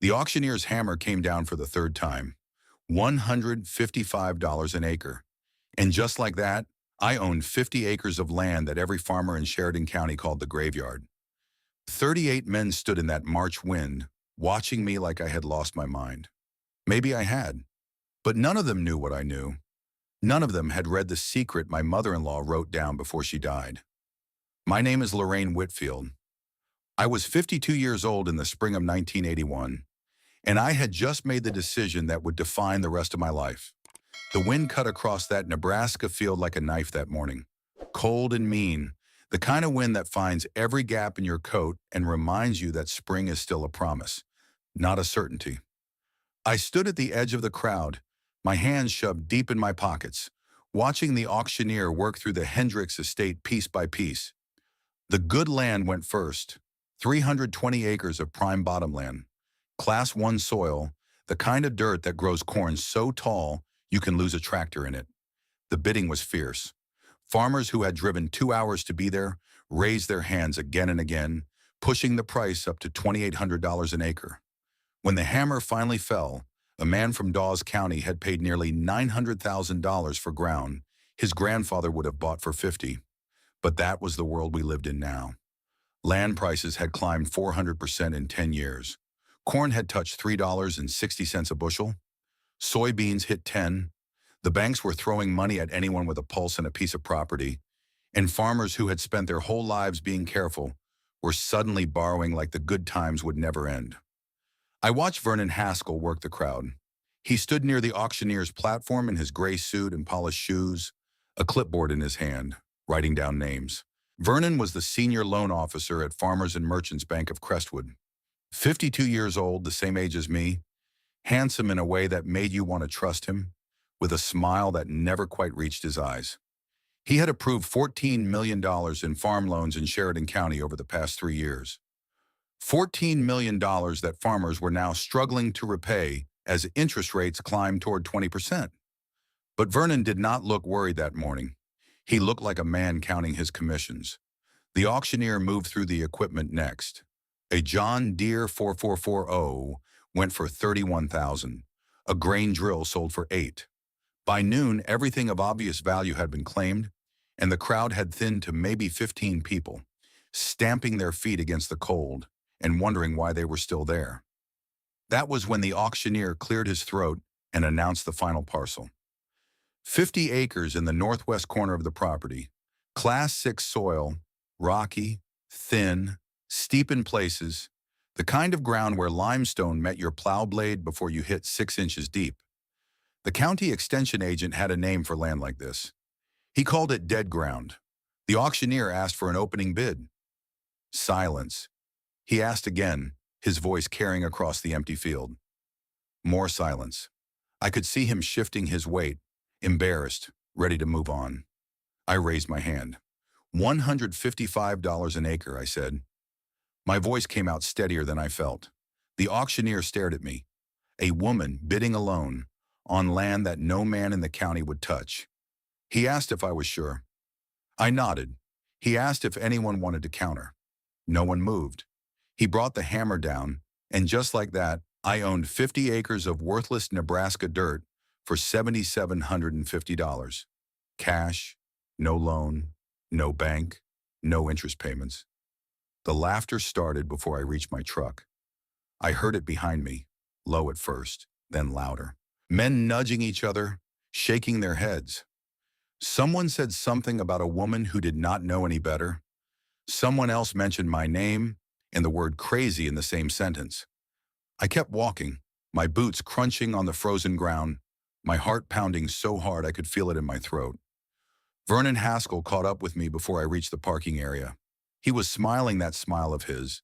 The auctioneer's hammer came down for the third time. $155 an acre. And just like that, I owned 50 acres of land that every farmer in Sheridan County called the graveyard. 38 men stood in that March wind, watching me like I had lost my mind. Maybe I had, but none of them knew what I knew. None of them had read the secret my mother-in-law wrote down before she died. My name is Lorraine Whitfield. I was 52 years old in the spring of 1981, and I had just made the decision that would define the rest of my life. The wind cut across that Nebraska field like a knife that morning. Cold and mean, the kind of wind that finds every gap in your coat and reminds you that spring is still a promise, not a certainty. I stood at the edge of the crowd, my hands shoved deep in my pockets, watching the auctioneer work through the Hendricks estate piece by piece. The good land went first, 320 acres of prime bottomland, Class 1 soil, the kind of dirt that grows corn so tall you can lose a tractor in it. The bidding was fierce. Farmers who had driven 2 hours to be there raised their hands again and again, pushing the price up to $2,800 an acre. When the hammer finally fell, a man from Dawes County had paid nearly $900,000 for ground his grandfather would have bought for 50. But that was the world we lived in now. Land prices had climbed 400% in 10 years. Corn had touched $3.60 a bushel. Soybeans hit 10. The banks were throwing money at anyone with a pulse and a piece of property. And farmers who had spent their whole lives being careful were suddenly borrowing like the good times would never end. I watched Vernon Haskell work the crowd. He stood near the auctioneer's platform in his gray suit and polished shoes, a clipboard in his hand, writing down names. Vernon was the senior loan officer at Farmers and Merchants Bank of Crestwood. 52 years old, the same age as me, handsome in a way that made you want to trust him, with a smile that never quite reached his eyes. He had approved $14 million in farm loans in Sheridan County over the past 3 years. $14 million that farmers were now struggling to repay as interest rates climbed toward 20%. But Vernon did not look worried that morning. He looked like a man counting his commissions. The auctioneer moved through the equipment next. A John Deere 4440 went for $31,000. A grain drill sold for $8,000. By noon, everything of obvious value had been claimed, and the crowd had thinned to maybe 15 people, stamping their feet against the cold and wondering why they were still there. That was when the auctioneer cleared his throat and announced the final parcel. 50 acres in the northwest corner of the property, Class 6 soil, rocky, thin, steep in places, the kind of ground where limestone met your plow blade before you hit 6 inches deep. The county extension agent had a name for land like this. He called it dead ground. The auctioneer asked for an opening bid. Silence. He asked again, his voice carrying across the empty field. More silence. I could see him shifting his weight, embarrassed, ready to move on. I raised my hand. $155 an acre, I said. My voice came out steadier than I felt. The auctioneer stared at me. A woman bidding alone, on land that no man in the county would touch. He asked if I was sure. I nodded. He asked if anyone wanted to counter. No one moved. He brought the hammer down, and just like that, I owned 50 acres of worthless Nebraska dirt for $7,750. Cash, no loan, no bank, no interest payments. The laughter started before I reached my truck. I heard it behind me, low at first, then louder. Men nudging each other, shaking their heads. Someone said something about a woman who did not know any better. Someone else mentioned my name and the word crazy in the same sentence. I kept walking, my boots crunching on the frozen ground, my heart pounding so hard I could feel it in my throat. Vernon Haskell caught up with me before I reached the parking area. He was smiling that smile of his,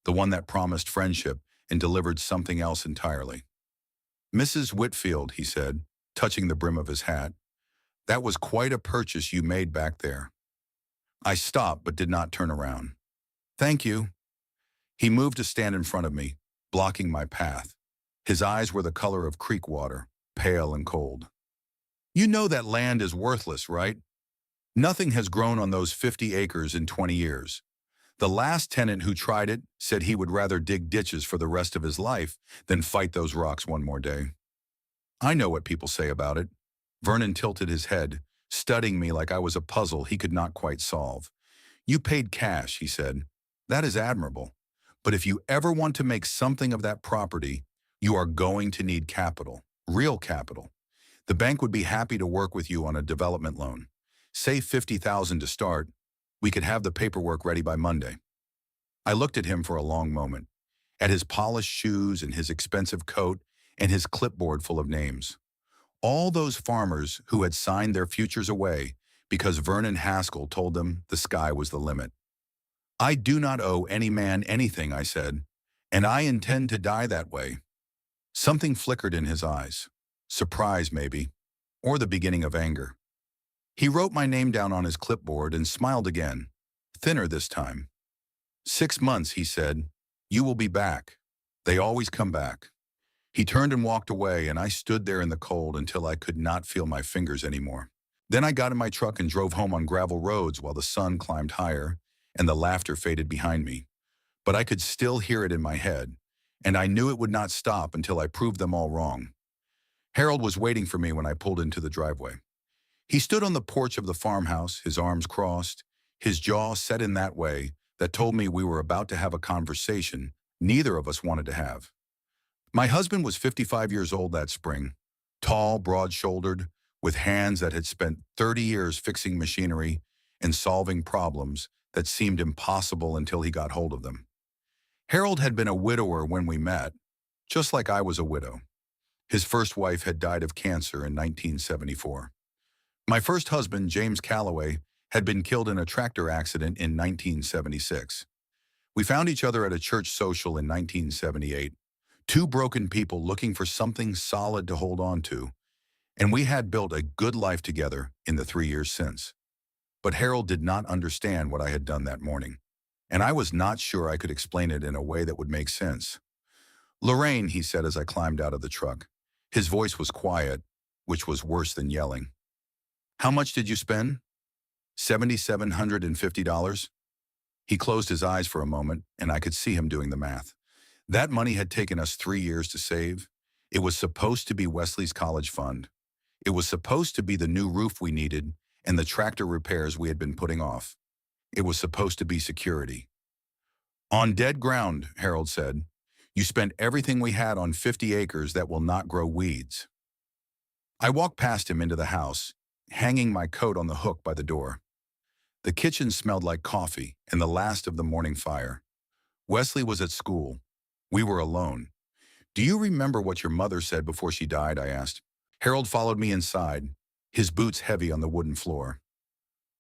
the one that promised friendship and delivered something else entirely. "Mrs. Whitfield," he said, touching the brim of his hat, "that was quite a purchase you made back there." I stopped but did not turn around. "Thank you." He moved to stand in front of me, blocking my path. His eyes were the color of creek water, pale and cold. "You know that land is worthless, right? Nothing has grown on those 50 acres in 20 years. The last tenant who tried it said he would rather dig ditches for the rest of his life than fight those rocks one more day. I know what people say about it. Vernon tilted his head, studying me like I was a puzzle he could not quite solve. You paid cash, he said. That is admirable. But if you ever want to make something of that property, you are going to need capital, real capital. The bank would be happy to work with you on a development loan. Say $50,000 to start. We could have the paperwork ready by Monday. I looked at him for a long moment, at his polished shoes and his expensive coat and his clipboard full of names. All those farmers who had signed their futures away because Vernon Haskell told them the sky was the limit. I do not owe any man anything, I said, and I intend to die that way. Something flickered in his eyes. Surprise, maybe, or the beginning of anger. He wrote my name down on his clipboard and smiled again, thinner this time. 6 months, he said. You will be back. They always come back. He turned and walked away, and I stood there in the cold until I could not feel my fingers anymore. Then I got in my truck and drove home on gravel roads while the sun climbed higher and the laughter faded behind me. But I could still hear it in my head, and I knew it would not stop until I proved them all wrong. Harold was waiting for me when I pulled into the driveway. He stood on the porch of the farmhouse, his arms crossed, his jaw set in that way that told me we were about to have a conversation neither of us wanted to have. My husband was 55 years old that spring, tall, broad-shouldered, with hands that had spent 30 years fixing machinery and solving problems that seemed impossible until he got hold of them. Harold had been a widower when we met, just like I was a widow. His first wife had died of cancer in 1974. My first husband, James Calloway, had been killed in a tractor accident in 1976. We found each other at a church social in 1978, two broken people looking for something solid to hold on to, and we had built a good life together in the 3 years since. But Harold did not understand what I had done that morning, and I was not sure I could explain it in a way that would make sense. "Lorraine," he said as I climbed out of the truck. His voice was quiet, which was worse than yelling. "How much did you spend?" $7,750. He closed his eyes for a moment, and I could see him doing the math. That money had taken us 3 years to save. It was supposed to be Wesley's college fund. It was supposed to be the new roof we needed and the tractor repairs we had been putting off. It was supposed to be security. "On dead ground," Harold said. "You spent everything we had on 50 acres that will not grow weeds." I walked past him into the house, hanging my coat on the hook by the door. The kitchen smelled like coffee and the last of the morning fire. Wesley was at school. We were alone. "Do you remember what your mother said before she died?" I asked. Harold followed me inside, his boots heavy on the wooden floor.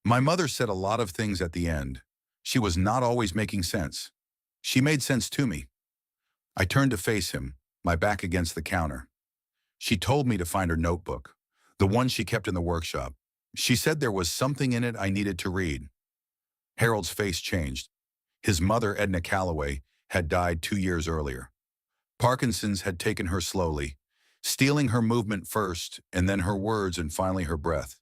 "My mother said a lot of things at the end. She was not always making sense. She made sense to me." I turned to face him, my back against the counter. "She told me to find her notebook, the one she kept in the workshop. She said there was something in it I needed to read." Harold's face changed. His mother, Edna Calloway, had died 2 years earlier. Parkinson's had taken her slowly, stealing her movement first, and then her words and finally her breath.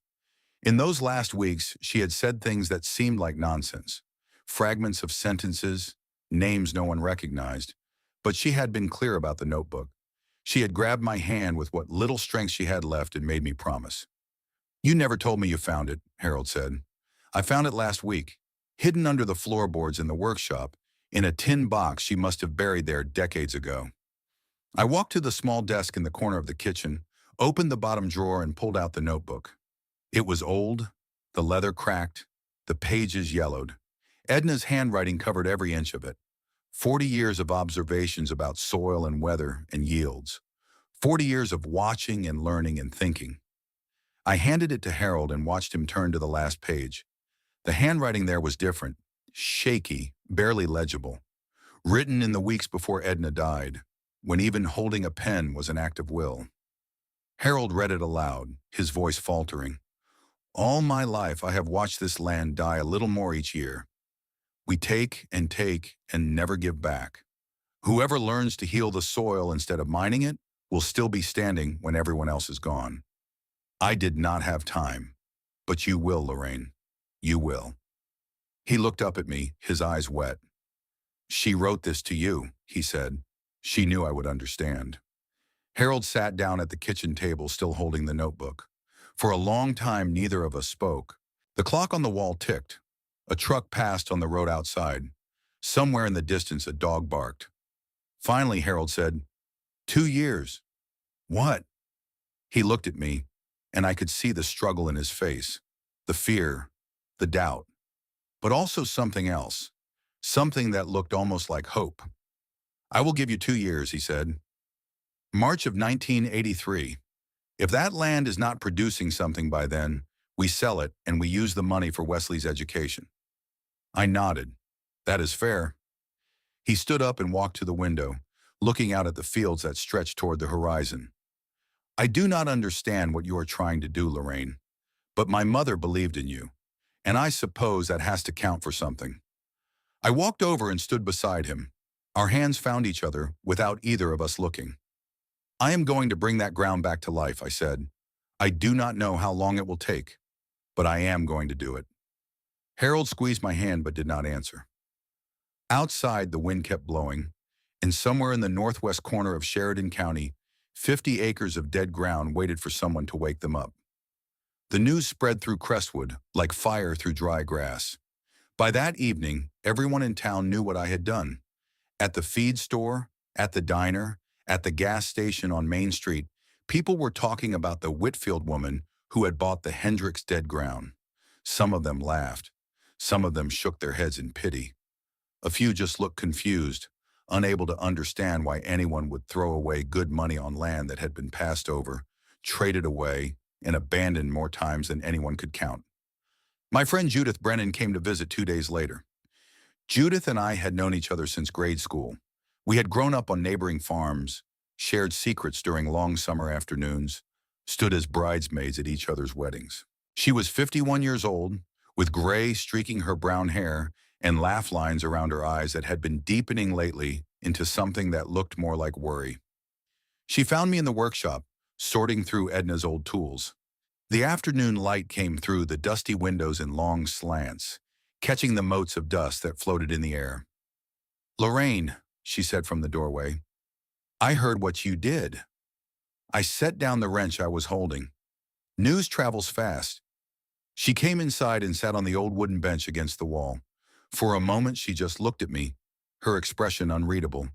In those last weeks, she had said things that seemed like nonsense, fragments of sentences, names no one recognized, but she had been clear about the notebook. She had grabbed my hand with what little strength she had left and made me promise. "You never told me you found it," Harold said. "I found it last week, hidden under the floorboards in the workshop, in a tin box she must have buried there decades ago." I walked to the small desk in the corner of the kitchen, opened the bottom drawer and pulled out the notebook. It was old, the leather cracked, the pages yellowed. Edna's handwriting covered every inch of it. 40 years of observations about soil and weather and yields. 40 years of watching and learning and thinking. I handed it to Harold and watched him turn to the last page. The handwriting there was different, shaky, barely legible. Written in the weeks before Edna died, when even holding a pen was an act of will. Harold read it aloud, his voice faltering. "All my life I have watched this land die a little more each year. We take and never give back. Whoever learns to heal the soil instead of mining it will still be standing when everyone else is gone. I did not have time, but you will, Lorraine. You will." He looked up at me, his eyes wet. "She wrote this to you," he said. She knew I would understand. Harold sat down at the kitchen table, still holding the notebook. For a long time, neither of us spoke. The clock on the wall ticked. A truck passed on the road outside. Somewhere in the distance, a dog barked. Finally, Harold said, 2 years. What? He looked at me, and I could see the struggle in his face, the fear, the doubt, but also something else, something that looked almost like hope. "I will give you 2 years," he said. "March of 1983. If that land is not producing something by then, we sell it and we use the money for Wesley's education." I nodded. "That is fair." He stood up and walked to the window, looking out at the fields that stretched toward the horizon. "I do not understand what you are trying to do, Lorraine, but my mother believed in you, and I suppose that has to count for something." I walked over and stood beside him. Our hands found each other without either of us looking. "I am going to bring that ground back to life," I said. "I do not know how long it will take, but I am going to do it." Harold squeezed my hand but did not answer. Outside, the wind kept blowing, and somewhere in the northwest corner of Sheridan County, 50 acres of dead ground waited for someone to wake them up. The news spread through Crestwood like fire through dry grass. By that evening, everyone in town knew what I had done. At the feed store, at the diner, at the gas station on Main Street, people were talking about the Whitfield woman who had bought the Hendricks dead ground. Some of them laughed. Some of them shook their heads in pity. A few just looked confused, unable to understand why anyone would throw away good money on land that had been passed over, traded away, and abandoned more times than anyone could count. My friend Judith Brennan came to visit 2 days later. Judith and I had known each other since grade school. We had grown up on neighboring farms, shared secrets during long summer afternoons, stood as bridesmaids at each other's weddings. She was 51 years old, with gray streaking her brown hair and laugh lines around her eyes that had been deepening lately into something that looked more like worry. She found me in the workshop, sorting through Edna's old tools. The afternoon light came through the dusty windows in long slants, catching the motes of dust that floated in the air. "Lorraine," she said from the doorway, "I heard what you did." I set down the wrench I was holding. News travels fast. She came inside and sat on the old wooden bench against the wall. For a moment, she just looked at me, her expression unreadable.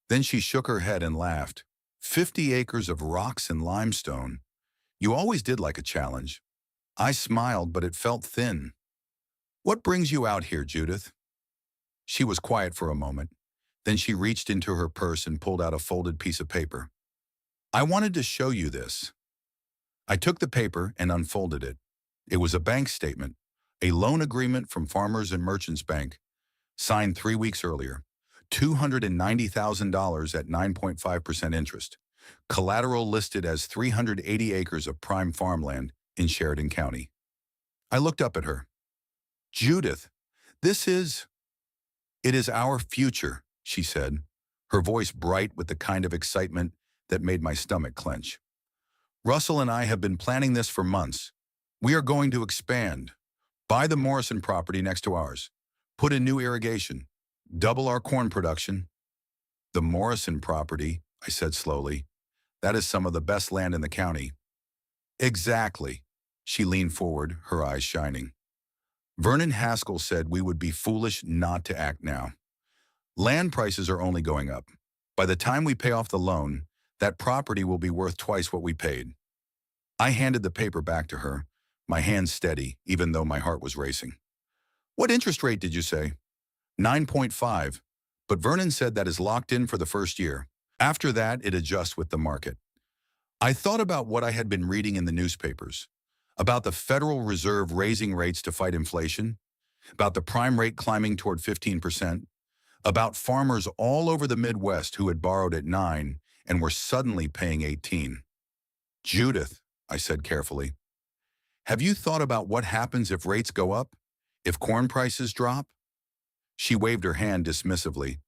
Then she shook her head and laughed. 50 acres of rocks and limestone. You always did like a challenge." I smiled, but it felt thin. "What brings you out here, Judith?" She was quiet for a moment. Then she reached into her purse and pulled out a folded piece of paper. "I wanted to show you this." I took the paper and unfolded it. It was a bank statement, a loan agreement from Farmers and Merchants Bank, signed 3 weeks earlier. $290,000 at 9.5% interest. Collateral listed as 380 acres of prime farmland in Sheridan County. I looked up at her. "Judith, it is our future," she said, her voice bright with the kind of excitement that made my stomach clench. "Russell and I have been planning this for months. We are going to expand, buy the Morrison property next to ours, put in new irrigation, double our corn production." "The Morrison property," I said slowly. "That is some of the best land in the county." "Exactly." She leaned forward, her eyes shining. "Vernon Haskell said we would be foolish not to act now. Land prices are only going up. By the time we pay off the loan, that property will be worth twice what we paid." I handed the paper back to her, my hands steady, even though my heart was racing. "What interest rate did you say?" 9.5, but Vernon said that is locked in for the first year. After that, it adjusts with the market." I thought about what I had been reading in the newspapers, about the Federal Reserve raising rates to fight inflation, about the prime rate climbing toward 15%, about farmers all over the Midwest who had borrowed at 9 and were suddenly paying 18. "Judith," I said carefully, "have you thought about what happens if rates go up? If corn prices drop?" She waved her hand dismissively.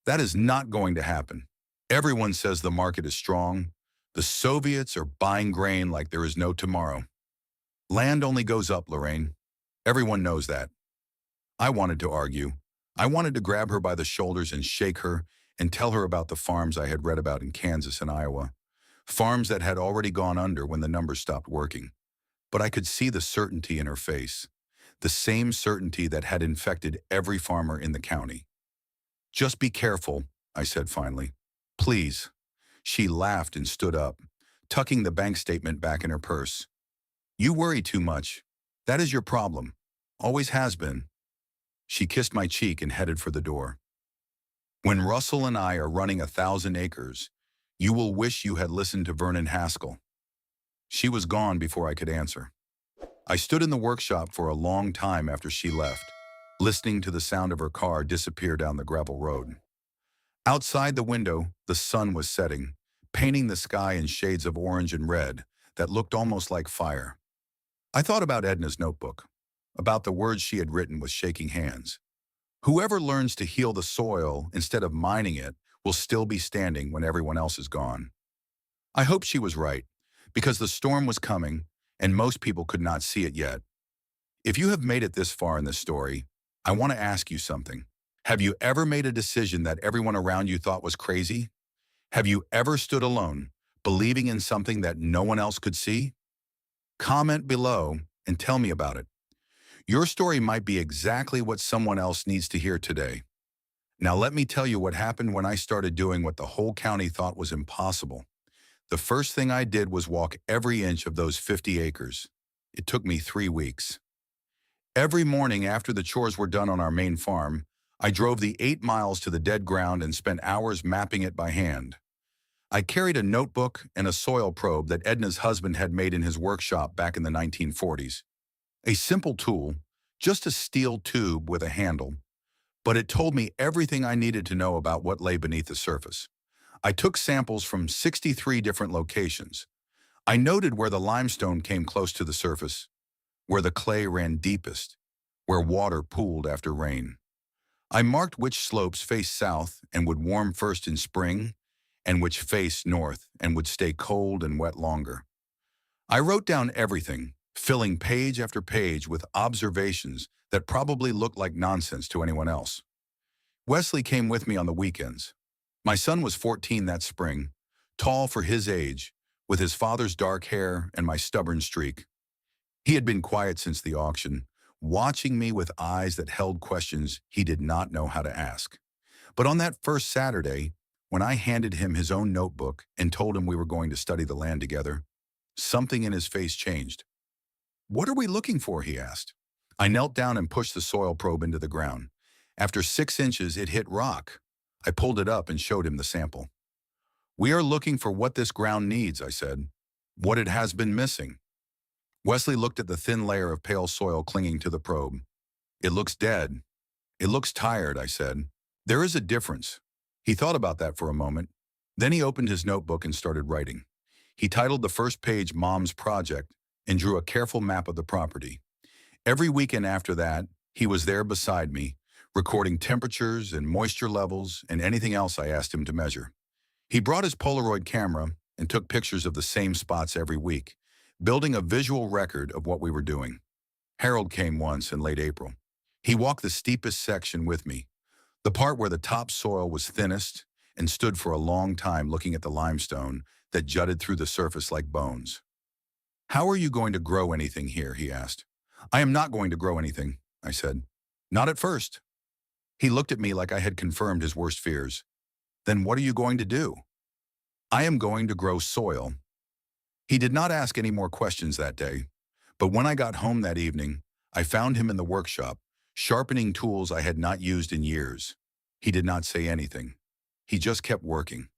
"That is not going to happen. Everyone says the market is strong. The Soviets are buying grain like there is no tomorrow. Land only goes up, Lorraine. Everyone knows that." I wanted to argue. I wanted to grab her by the shoulders and shake her and tell her about the farms I had read about in Kansas and Iowa. Farms that had already gone under when the numbers stopped working. But I could see the certainty in her face. The same certainty that had infected every farmer in the county. Just be careful, I said finally. Please. She laughed and stood up, tucking the bank statement back in her purse. You worry too much. That is your problem. Always has been. She kissed my cheek and headed for the door. When Russell and I are running 1,000 acres, you will wish you had listened to Vernon Haskell. She was gone before I could answer. I stood in the workshop for a long time after she left, listening to the sound of her car disappear down the gravel road. Outside the window, the sun was setting, painting the sky in shades of orange and red that looked almost like fire. I thought about Edna's notebook, about the words she had written with shaking hands. Whoever learns to heal the soil instead of mining it will still be standing when everyone else is gone. I hope she was right, because the storm was coming, and most people could not see it yet. If you have made it this far in this story, I want to ask you something. Have you ever made a decision that everyone around you thought was crazy? Have you ever stood alone, believing in something that no one else could see? Comment below and tell me about it. Your story might be exactly what someone else needs to hear today. Now let me tell you what happened when I started doing what the whole county thought was impossible. The first thing I did was walk every inch of those 50 acres. It took me 3 weeks. Every morning after the chores were done on our main farm, I drove the 8 miles to the dead ground and spent hours mapping it by hand. I carried a notebook and a soil probe that Edna's husband had made in his workshop back in the 1940s. A simple tool, just a steel tube with a handle, but it told me everything I needed to know about what lay beneath the surface. I took samples from 63 different locations. I noted where the limestone came close to the surface, where the clay ran deepest, where water pooled after rain. I marked which slopes faced south and would warm first in spring, and which faced north and would stay cold and wet longer. I wrote down everything, filling page after page with observations that probably looked like nonsense to anyone else. Wesley came with me on the weekends. My son was 14 that spring, tall for his age, with his father's dark hair and my stubborn streak. He had been quiet since the auction, watching me with eyes that held questions he did not know how to ask. But on that first Saturday, when I handed him his own notebook and told him we were going to study the land together, something in his face changed. "What are we looking for?" he asked. I knelt down and pushed the soil probe into the ground. After 6 inches, it hit rock. I pulled it up and showed him the sample. "We are looking for what this ground needs," I said. "What it has been missing." Wesley looked at the thin layer of pale soil clinging to the probe. "It looks dead. It looks tired," I said. "There is a difference." He thought about that for a moment. Then he opened his notebook and started writing. He titled the first page Mom's Project and drew a careful map of the property. Every weekend after that, he was there beside me, recording temperatures and moisture levels and anything else I asked him to measure. He brought his Polaroid camera and took pictures of the same spots every week, building a visual record of what we were doing. Harold came once in late April. He walked the steepest section with me, the part where the topsoil was thinnest, and stood for a long time looking at the limestone that jutted through the surface like bones. "How are you going to grow anything here?" he asked. "I am not going to grow anything," I said. "Not at first." He looked at me like I had confirmed his worst fears. "Then what are you going to do?" "I am going to grow soil." He did not ask any more questions that day, but when I got home that evening, I found him in the workshop, sharpening tools I had not used in years. He did not say anything. He just kept working,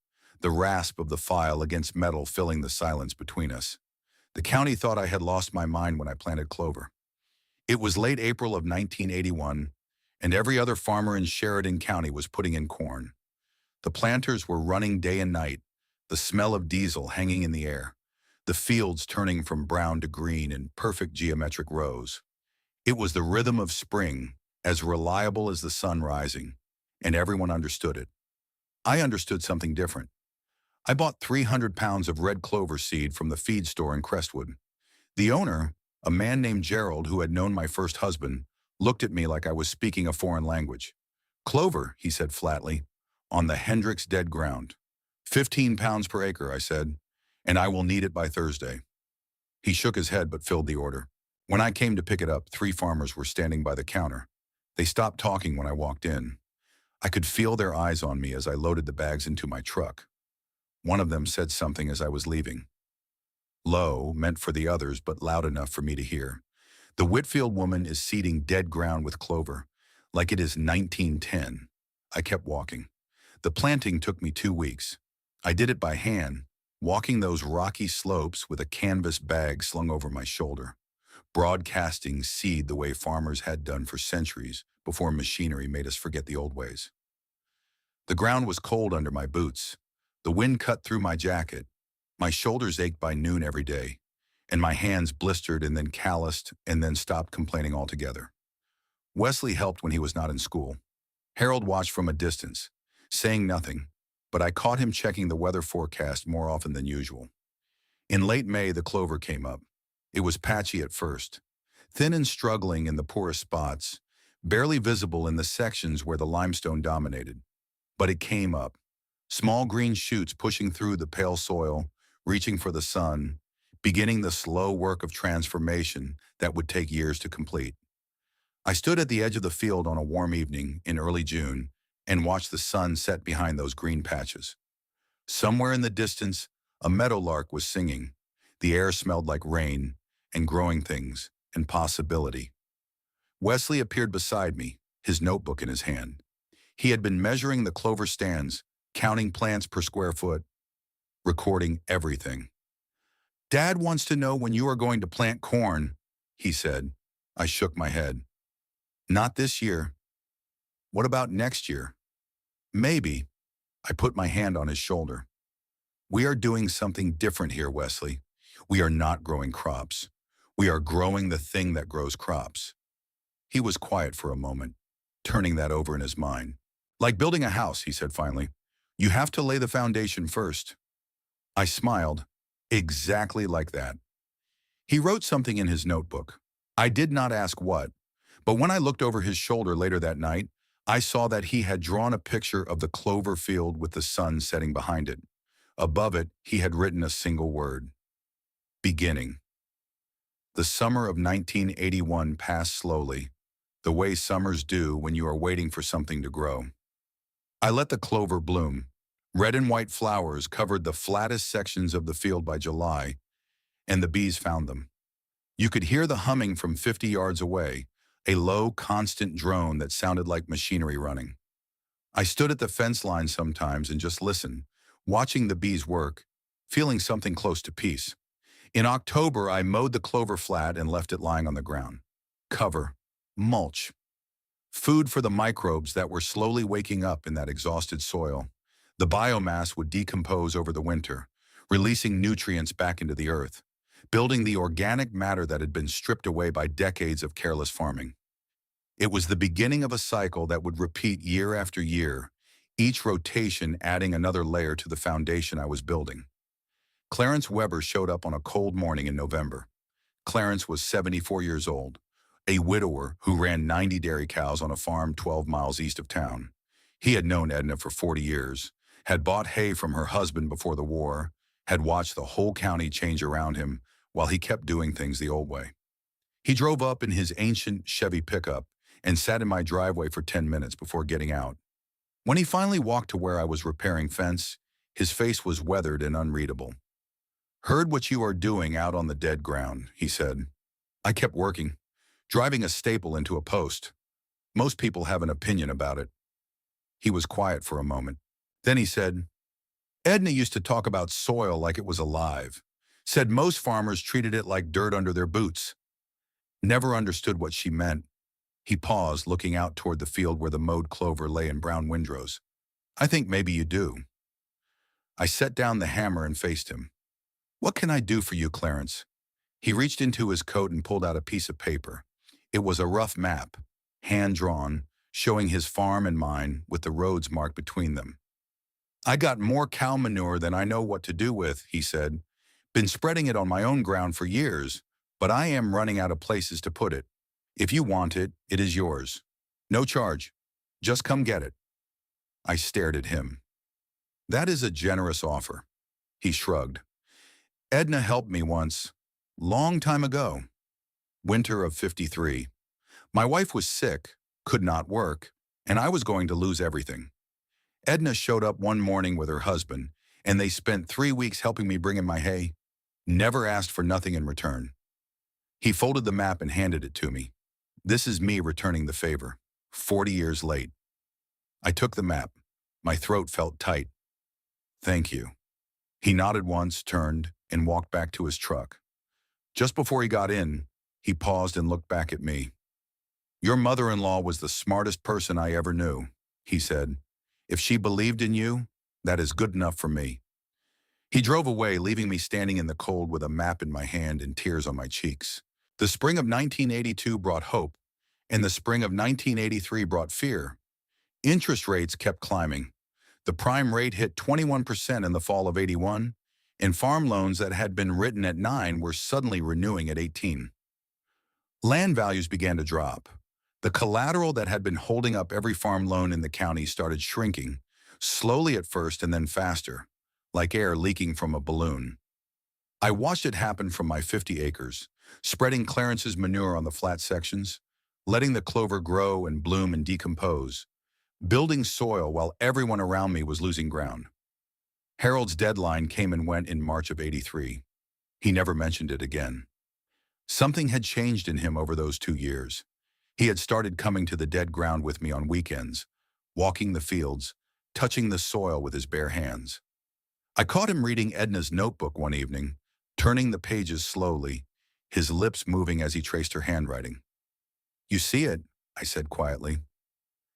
the rasp of the file against metal filling the silence between us. The county thought I had lost my mind when I planted clover. It was late April of 1981, and every other farmer in Sheridan County was putting in corn. The planters were running day and night, the smell of diesel hanging in the air, the fields turning from brown to green in perfect geometric rows. It was the rhythm of spring, as reliable as the sun rising, and everyone understood it. I understood something different. I bought 300 pounds of red clover seed from the feed store in Crestwood. The owner, a man named Gerald who had known my first husband, looked at me like I was speaking a foreign language. Clover, he said flatly, on the Hendricks dead ground. 15 pounds per acre, I said, and I will need it by Thursday. He shook his head but filled the order. When I came to pick it up, 3 farmers were standing by the counter. They stopped talking when I walked in. I could feel their eyes on me as I loaded the bags into my truck. One of them said something as I was leaving. Low, meant for the others, but loud enough for me to hear. The Whitfield woman is seeding dead ground with clover, like it is 1910. I kept walking. The planting took me 2 weeks. I did it by hand, walking those rocky slopes with a canvas bag slung over my shoulder, broadcasting seed the way farmers had done for centuries before machinery made us forget the old ways. The ground was cold under my boots. The wind cut through my jacket. My shoulders ached by noon every day, and my hands blistered and then calloused and then stopped complaining altogether. Wesley helped when he was not in school. Harold watched from a distance, saying nothing, but I caught him checking the weather forecast more often than usual. In late May, the clover came up. It was patchy at first, thin and struggling in the poorest spots, barely visible in the sections where the limestone dominated. But it came up, small green shoots pushing through the pale soil, reaching for the sun, beginning the slow work of transformation that would take years to complete. I stood at the edge of the field on a warm evening in early June and watched the sun set behind those green patches. Somewhere in the distance, a meadowlark was singing. The air smelled like rain and growing things and possibility. Wesley appeared beside me, his notebook in his hand. He had been measuring the clover stands, counting plants per square foot, recording everything. "Dad wants to know when you are going to plant corn," he said. I shook my head. "Not this year." "What about next year?" "Maybe." I put my hand on his shoulder. "We are doing something different here, Wesley. We are not growing crops. We are growing the thing that grows crops." He was quiet for a moment, turning that over in his mind. "Like building a house," he said finally. "You have to lay the foundation first." I smiled. "Exactly like that." He wrote something in his notebook. I did not ask what, but when I looked over his shoulder later that night, I saw that he had drawn a picture of the clover field with the sun setting behind it. Above it, he had written a single word: beginning. The summer of 1981 passed slowly, the way summers do when you are waiting for something to grow. I let the clover bloom. Red and white flowers covered the flattest sections of the field by July, and the bees found them. You could hear the humming from 50 yards away, a low, constant drone that sounded like machinery running. I stood at the fence line sometimes and just listened, watching the bees work, feeling something close to peace. In October, I mowed the clover flat and left it lying on the ground. Cover, mulch, food for the microbes that were slowly waking up in that exhausted soil. The biomass would decompose over the winter, releasing nutrients back into the earth, building the organic matter that had been stripped away by decades of careless farming. It was the beginning of a cycle that would repeat year after year, each rotation adding another layer to the foundation I was building. Clarence Weber showed up on a cold morning in November. Clarence was 74 years old, a widower who ran 90 dairy cows on a farm 12 miles east of town. He had known Edna for 40 years, had bought hay from her husband before the war, had watched the whole county change around him while he kept doing things the old way. He drove up in his ancient Chevy pickup and sat in my driveway for 10 minutes before getting out. When he finally walked to where I was repairing fence, his face was weathered and unreadable. "Heard what you are doing out on the dead ground," he said. I kept working, driving a staple into a post. "Most people have an opinion about it." He was quiet for a moment. Then he said, "Edna used to talk about soil like it was alive. Said most farmers treated it like dirt under their boots." Never understood what she meant. He paused, looking out toward the field where the mowed clover lay in brown windrows. "I think maybe you do." I set down the hammer and faced him. "What can I do for you, Clarence?" He reached into his coat and pulled out a piece of paper. It was a rough map, hand-drawn, showing his farm and mine with the roads marked between them. "I got more cow manure than I know what to do with," he said. "Been spreading it on my own ground for years, but I am running out of places to put it. If you want it, it is yours. No charge. Just come get it. I stared at him. That is a generous offer. He shrugged. Edna helped me once. Long time ago. Winter of '53. My wife was sick, could not work, and I was going to lose everything. Edna showed up one morning with her husband, and they spent 3 weeks helping me bring in my hay. Never asked for nothing in return. He folded the map and handed it to me. This is me returning the favor, 40 years late. I took the map. My throat felt tight. Thank you. He nodded once, turned, and walked back to his truck. Just before he got in, he paused and looked back at me. Your mother-in-law was the smartest person I ever knew, he said. If she believed in you, that is good enough for me. He drove away, leaving me standing in the cold with a map in my hand and tears on my cheeks. The spring of 1982 brought hope, and the spring of 1983 brought fear. Interest rates kept climbing. The prime rate hit 21% in the fall of '81, and farm loans that had been written at 9 were suddenly renewing at 18. Land values began to drop. The collateral that had been holding up every farm loan in the county started shrinking, slowly at first and then faster, like air leaking from a balloon. I watched it happen from my 50 acres, spreading Clarence's manure on the flat sections, letting the clover grow and bloom and decompose, building soil while everyone around me was losing ground. Harold's deadline came and went in March of '83. He never mentioned it again. Something had changed in him over those 2 years. He had started coming to the dead ground with me on weekends, walking the fields, touching the soil with his bare hands. I caught him reading Edna's notebook one evening, turning the pages slowly, his lips moving as he traced her handwriting. You see it, I said quietly.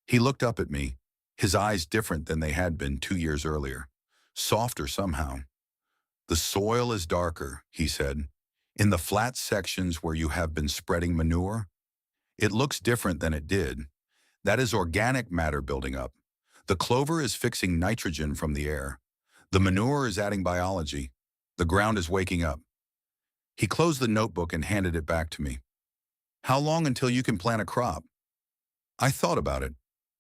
He looked up at me, his eyes different than they had been 2 years earlier, softer somehow. The soil is darker, he said. In the flat sections where you have been spreading manure, it looks different than it did. That is organic matter building up. The clover is fixing nitrogen from the air. The manure is adding biology. The ground is waking up. He closed the notebook and handed it back to me. How long until you can plant a crop? I thought about it.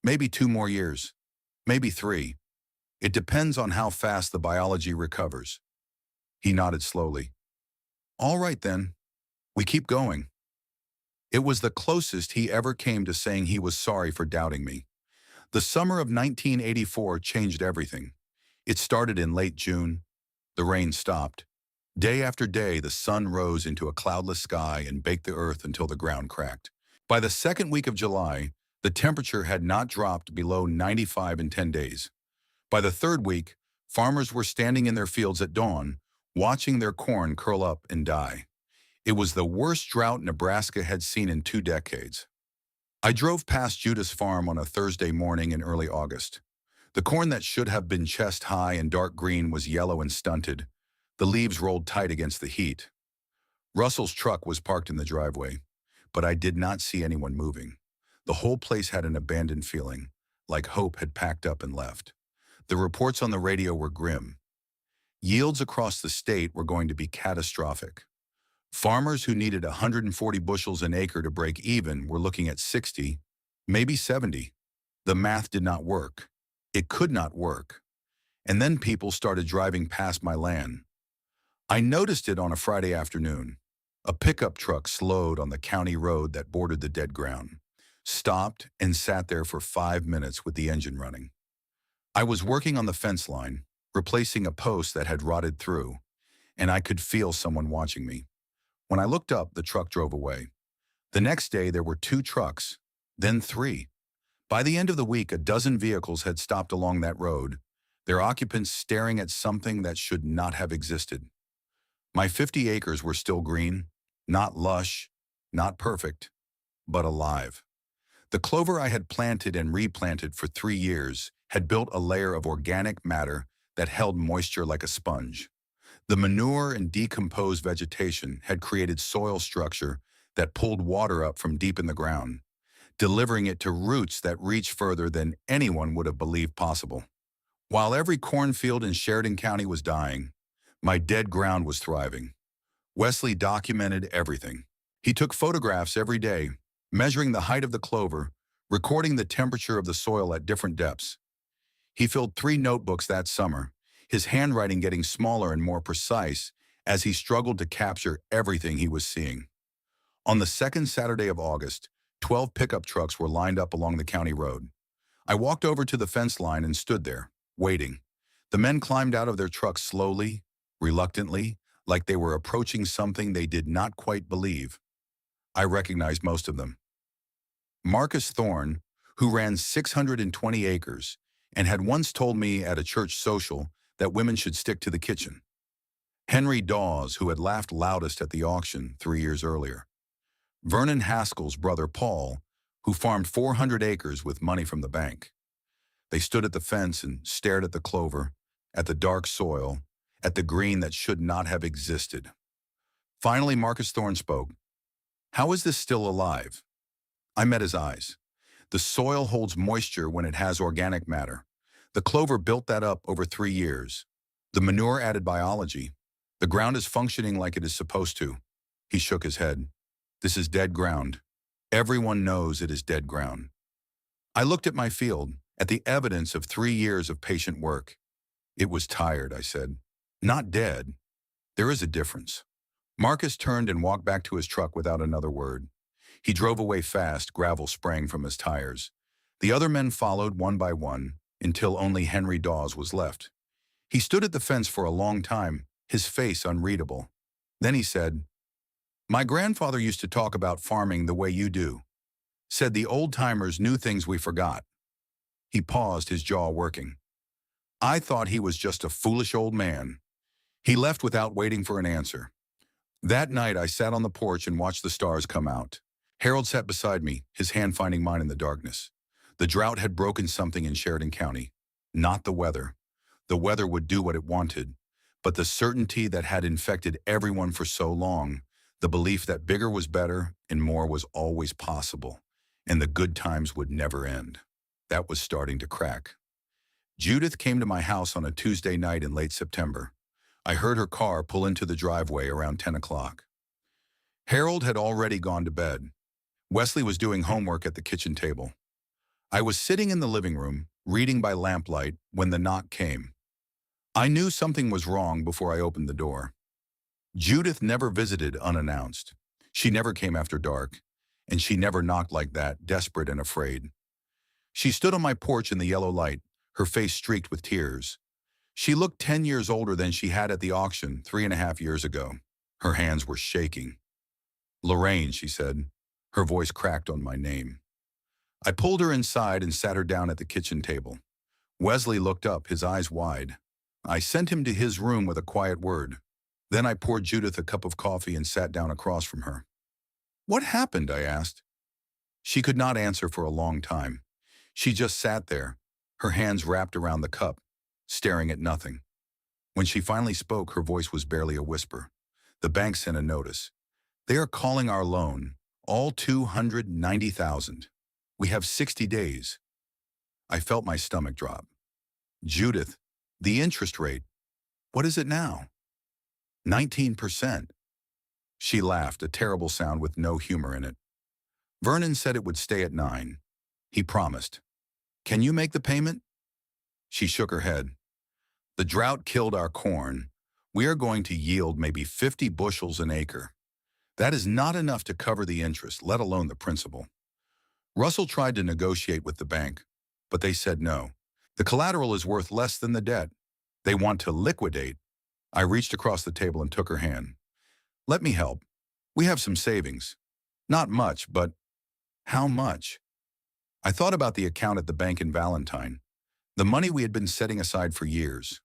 Maybe 2 more years. Maybe 3. It depends on how fast the biology recovers. He nodded slowly. All right then. We keep going. It was the closest he ever came to saying he was sorry for doubting me. The summer of 1984 changed everything. It started in late June. The rain stopped. Day after day, the sun rose into a cloudless sky and baked the earth until the ground cracked. By the second week of July, the temperature had not dropped below 95 in 10 days. By the third week, farmers were standing in their fields at dawn, watching their corn curl up and die. It was the worst drought Nebraska had seen in 2 decades. I drove past Judah's farm on a Thursday morning in early August. The corn that should have been chest high and dark green was yellow and stunted. The leaves rolled tight against the heat. Russell's truck was parked in the driveway, but I did not see anyone moving. The whole place had an abandoned feeling, like hope had packed up and left. The reports on the radio were grim. Yields across the state were going to be catastrophic. Farmers who needed 140 bushels an acre to break even were looking at 60, maybe 70. The math did not work. It could not work. And then people started driving past my land. I noticed it on a Friday afternoon. A pickup truck slowed on the county road that bordered the dead ground, stopped and sat there for 5 minutes with the engine running. I was working on the fence line, replacing a post that had rotted through, and I could feel someone watching me. When I looked up, the truck drove away. The next day, there were 2 trucks, then 3. By the end of the week, a dozen vehicles had stopped along that road, their occupants staring at something that should not have existed. My 50 acres were still green, not lush, not perfect, but alive. The clover I had planted and replanted for 3 years had built a layer of organic matter that held moisture like a sponge. The manure and decomposed vegetation had created soil structure that pulled water up from deep in the ground, delivering it to roots that reached further than anyone would have believed possible. While every cornfield in Sheridan County was dying, my dead ground was thriving. Wesley documented everything. He took photographs every day, measuring the height of the clover, recording the temperature of the soil at different depths. He filled 3 notebooks that summer, his handwriting getting smaller and more precise as he struggled to capture everything he was seeing. On the second Saturday of August, 12 pickup trucks were lined up along the county road. I walked over to the fence line and stood there, waiting. The men climbed out of their trucks slowly, reluctantly, like they were approaching something they did not quite believe. I recognized most of them. Marcus Thorne, who ran 620 acres and had once told me at a church social that women should stick to the kitchen. Henry Dawes, who had laughed loudest at the auction 3 years earlier. Vernon Haskell's brother Paul, who farmed 400 acres with money from the bank. They stood at the fence and stared at the clover, at the dark soil, at the green that should not have existed. Finally, Marcus Thorne spoke. "How is this still alive?" I met his eyes. The soil holds moisture when it has organic matter. The clover built that up over 3 years. The manure added biology. The ground is functioning like it is supposed to. He shook his head. This is dead ground. Everyone knows it is dead ground. I looked at my field, at the evidence of 3 years of patient work. It was tired, I said. Not dead. There is a difference. Marcus turned and walked back to his truck without another word. He drove away fast, gravel spraying from his tires. The other men followed one by one, until only Henry Dawes was left. He stood at the fence for a long time, his face unreadable. Then he said, "My grandfather used to talk about farming the way you do. Said the old-timers knew things we forgot." He paused, his jaw working. I thought he was just a foolish old man. He left without waiting for an answer. That night, I sat on the porch and watched the stars come out. Harold sat beside me, his hand finding mine in the darkness. The drought had broken something in Sheridan County. Not the weather. The weather would do what it wanted. But the certainty that had infected everyone for so long, the belief that bigger was better and more was always possible, and the good times would never end. That was starting to crack. Judith came to my house on a Tuesday night in late September. I heard her car pull into the driveway around 10 o'clock. Harold had already gone to bed. Wesley was doing homework at the kitchen table. I was sitting in the living room, reading by lamplight, when the knock came. I knew something was wrong before I opened the door. Judith never visited unannounced. She never came after dark, and she never knocked like that, desperate and afraid. She stood on my porch in the yellow light, her face streaked with tears. She looked 10 years older than she had at the auction 3.5 years ago. Her hands were shaking. "Lorraine," she said. Her voice cracked on my name. I pulled her inside and sat her down at the kitchen table. Wesley looked up, his eyes wide. I sent him to his room with a quiet word. Then I poured Judith a cup of coffee and sat down across from her. "What happened?" I asked. She could not answer for a long time. She just sat there, her hands wrapped around the cup, staring at nothing. When she finally spoke, her voice was barely a whisper. "The bank sent a notice. They are calling our loan, all 290,000. We have 60 days. I felt my stomach drop. "Judith, the interest rate, what is it now?" 19%. She laughed, a terrible sound with no humor in it. "Vernon said it would stay at 9. He promised. Can you make the payment?" She shook her head. "The drought killed our corn. We are going to yield maybe 50 bushels an acre. That is not enough to cover the interest, let alone the principal." Russell tried to negotiate with the bank, but they said no. The collateral is worth less than the debt. They want to liquidate. I reached across the table and took her hand. "Let me help. We have some savings. Not much, but..." "How much?" I thought about the account at the bank in Valentine. The money we had been setting aside for years.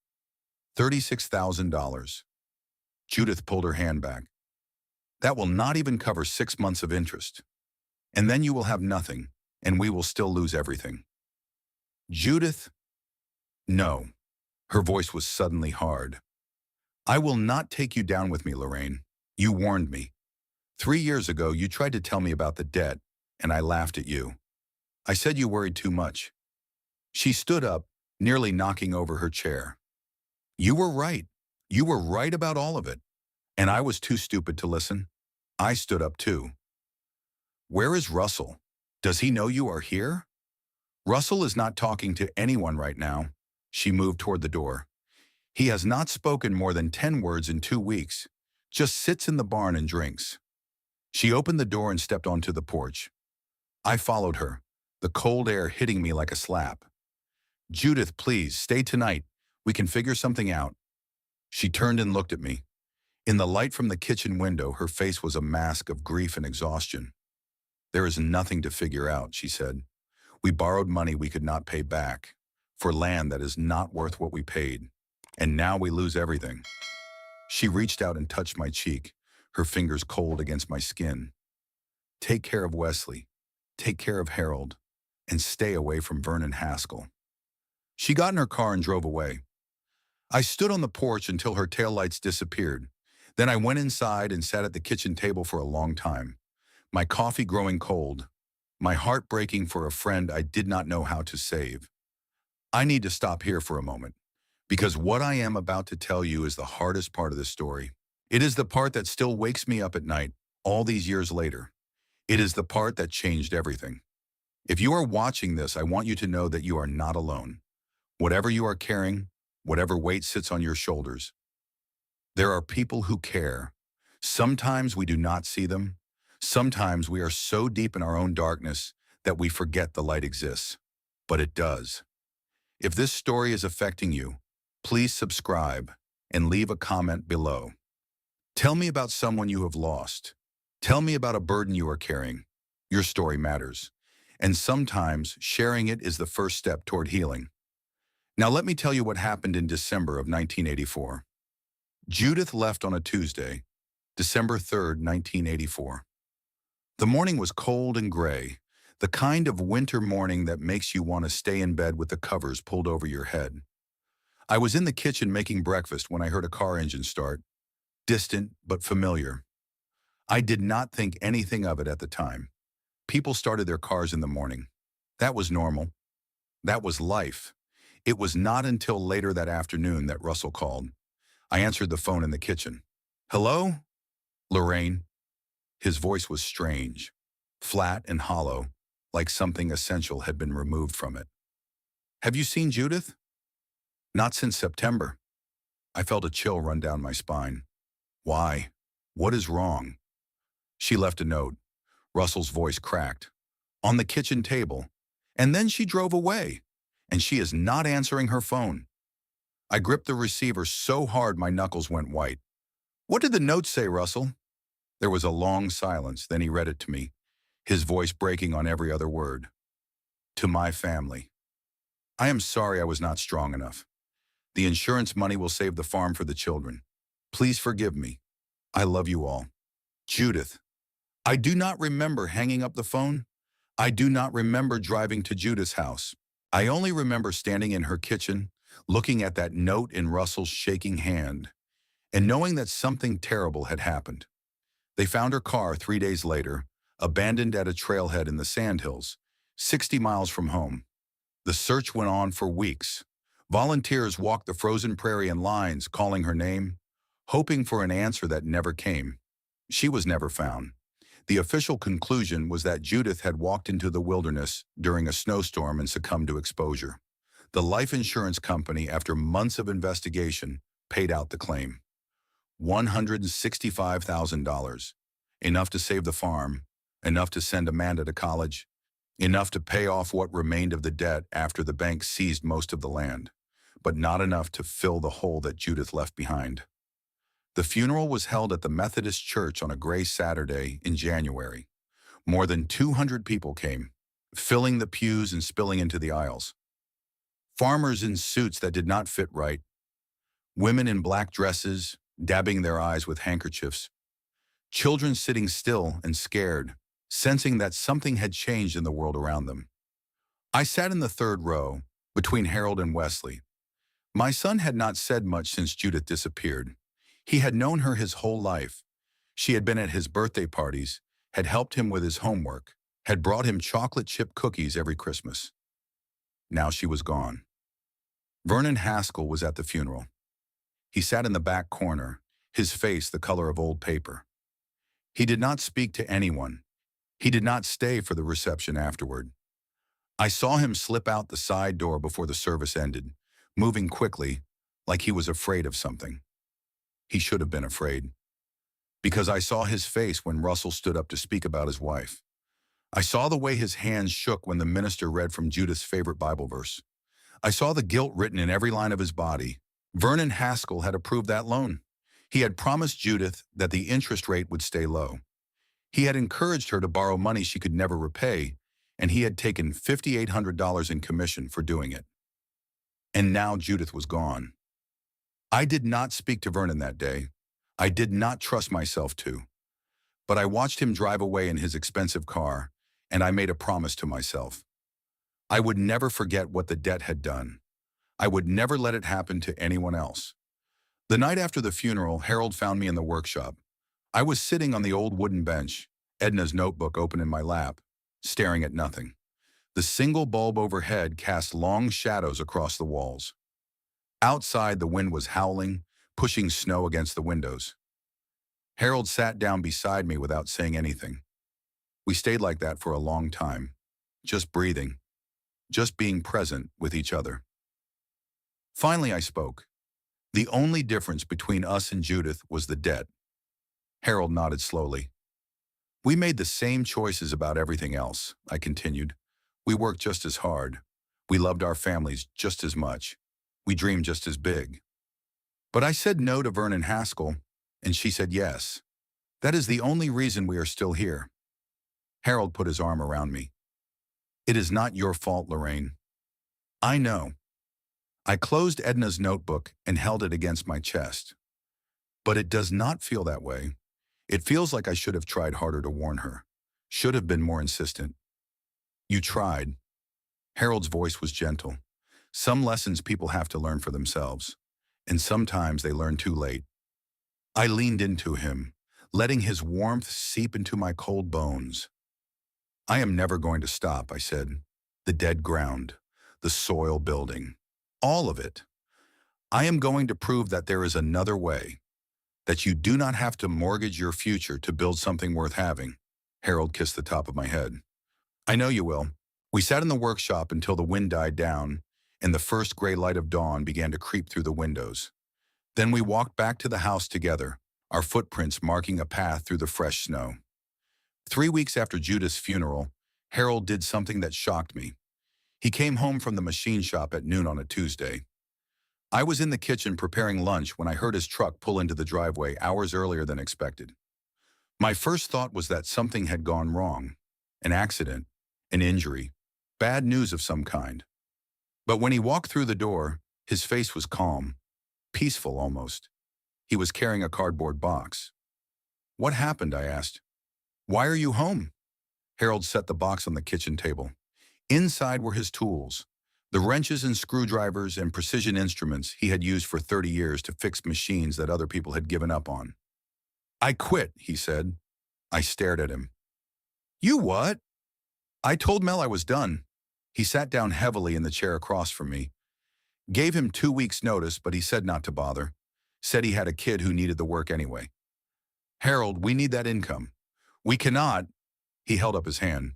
$36,000. Judith pulled her hand back. "That will not even cover 6 months of interest. And then you will have nothing, and we will still lose everything." "Judith..." "No." Her voice was suddenly hard. "I will not take you down with me, Lorraine. You warned me. 3 years ago, you tried to tell me about the debt, and I laughed at you. I said you worried too much." She stood up, nearly knocking over her chair. "You were right. You were right about all of it. And I was too stupid to listen." I stood up too. Where is Russell? Does he know you are here? Russell is not talking to anyone right now. She moved toward the door. He has not spoken more than 10 words in 2 weeks. Just sits in the barn and drinks. She opened the door and stepped onto the porch. I followed her, the cold air hitting me like a slap. Judith, please, stay tonight. We can figure something out. She turned and looked at me. In the light from the kitchen window, her face was a mask of grief and exhaustion. There is nothing to figure out, she said. We borrowed money we could not pay back, for land that is not worth what we paid. And now we lose everything. She reached out and touched my cheek, her fingers cold against my skin. Take care of Wesley. Take care of Harold. And stay away from Vernon Haskell. She got in her car and drove away. I stood on the porch until her taillights disappeared. Then I went inside and sat at the kitchen table for a long time, my coffee growing cold, my heart breaking for a friend I did not know how to save. I need to stop here for a moment, because what I am about to tell you is the hardest part of the story. It is the part that still wakes me up at night, all these years later. It is the part that changed everything. If you are watching this, I want you to know that you are not alone. Whatever you are carrying, whatever weight sits on your shoulders, there are people who care. Sometimes we do not see them. Sometimes we are so deep in our own darkness that we forget the light exists. But it does. If this story is affecting you, please subscribe and leave a comment below. Tell me about someone you have lost. Tell me about a burden you are carrying. Your story matters. And sometimes sharing it is the first step toward healing. Now let me tell you what happened in December of 1984. Judith left on a Tuesday, December 3rd, 1984. The morning was cold and gray, the kind of winter morning that makes you want to stay in bed with the covers pulled over your head. I was in the kitchen making breakfast when I heard a car engine start, distant but familiar. I did not think anything of it at the time. People started their cars in the morning. That was normal. That was life. It was not until later that afternoon that Russell called. I answered the phone in the kitchen. Hello? Lorraine. His voice was strange, flat and hollow, like something essential had been removed from it. Have you seen Judith? Not since September. I felt a chill run down my spine. Why? What is wrong? She left a note. Russell's voice cracked. On the kitchen table. And then she drove away. And she is not answering her phone. I gripped the receiver so hard my knuckles went white. What did the note say, Russell? There was a long silence, then he read it to me, his voice breaking on every other word. To my family. I am sorry I was not strong enough. The insurance money will save the farm for the children. Please forgive me. I love you all. Judith. I do not remember hanging up the phone. I do not remember driving to Judith's house. I only remember standing in her kitchen, looking at that note in Russell's shaking hand, and knowing that something terrible had happened. They found her car 3 days later, abandoned at a trailhead in the Sandhills, 60 miles from home. The search went on for weeks. Volunteers walked the frozen prairie in lines, calling her name, hoping for an answer that never came. She was never found. The official conclusion was that Judith had walked into the wilderness during a snowstorm and succumbed to exposure. The life insurance company, after months of investigation, paid out the claim. $165,000. Enough to save the farm, enough to send Amanda to college, enough to pay off what remained of the debt after the bank seized most of the land, but not enough to fill the hole that Judith left behind. The funeral was held at the Methodist Church on a gray Saturday in January. More than 200 people came, filling the pews and spilling into the aisles. Farmers in suits that did not fit right. Women in black dresses, dabbing their eyes with handkerchiefs. Children sitting still and scared, sensing that something had changed in the world around them. I sat in the third row, between Harold and Wesley. My son had not said much since Judith disappeared. He had known her his whole life. She had been at his birthday parties, had helped him with his homework, had brought him chocolate chip cookies every Christmas. Now she was gone. Vernon Haskell was at the funeral. He sat in the back corner, his face the color of old paper. He did not speak to anyone. He did not stay for the reception afterward. I saw him slip out the side door before the service ended, moving quickly, like he was afraid of something. He should have been afraid, because I saw his face when Russell stood up to speak about his wife. I saw the way his hands shook when the minister read from Judith's favorite Bible verse. I saw the guilt written in every line of his body. Vernon Haskell had approved that loan. He had promised Judith that the interest rate would stay low. He had encouraged her to borrow money she could never repay, and he had taken $5,800 in commission for doing it. And now Judith was gone. I did not speak to Vernon that day. I did not trust myself to. But I watched him drive away in his expensive car, and I made a promise to myself. I would never forget what the debt had done. I would never let it happen to anyone else. The night after the funeral, Harold found me in the workshop. I was sitting on the old wooden bench, Edna's notebook open in my lap, staring at nothing. The single bulb overhead cast long shadows across the walls. Outside, the wind was howling, pushing snow against the windows. Harold sat down beside me without saying anything. We stayed like that for a long time, just breathing, just being present with each other. Finally, I spoke. The only difference between us and Judith was the debt. Harold nodded slowly. We made the same choices about everything else, I continued. We worked just as hard. We loved our families just as much. We dreamed just as big. But I said no to Vernon Haskell, and she said yes. That is the only reason we are still here. Harold put his arm around me. It is not your fault, Lorraine. I know. I closed Edna's notebook and held it against my chest. But it does not feel that way. It feels like I should have tried harder to warn her, should have been more insistent. You tried. Harold's voice was gentle. Some lessons people have to learn for themselves, and sometimes they learn too late. I leaned into him, letting his warmth seep into my cold bones. I am never going to stop, I said. The dead ground, the soil building, all of it. I am going to prove that there is another way, that you do not have to mortgage your future to build something worth having. Harold kissed the top of my head. I know you will. We sat in the workshop until the wind died down, and the first gray light of dawn began to creep through the windows. Then we walked back to the house together, our footprints marking a path through the fresh snow. 3 weeks after Judith's funeral, Harold did something that shocked me. He came home from the machine shop at noon on a Tuesday. I was in the kitchen preparing lunch when I heard his truck pull into the driveway hours earlier than expected. My first thought was that something had gone wrong, an accident, an injury, bad news of some kind. But when he walked through the door, his face was calm, peaceful almost. He was carrying a cardboard box. What happened? I asked. Why are you home? Harold set the box on the kitchen table. Inside were his tools, the wrenches and screwdrivers and precision instruments he had used for 30 years to fix machines that other people had given up on. I quit, he said. I stared at him. You what? I told Mel I was done. He sat down heavily in the chair across from me. Gave him 2 weeks' notice, but he said not to bother. Said he had a kid who needed the work anyway. Harold, we need that income. We cannot. He held up his hand.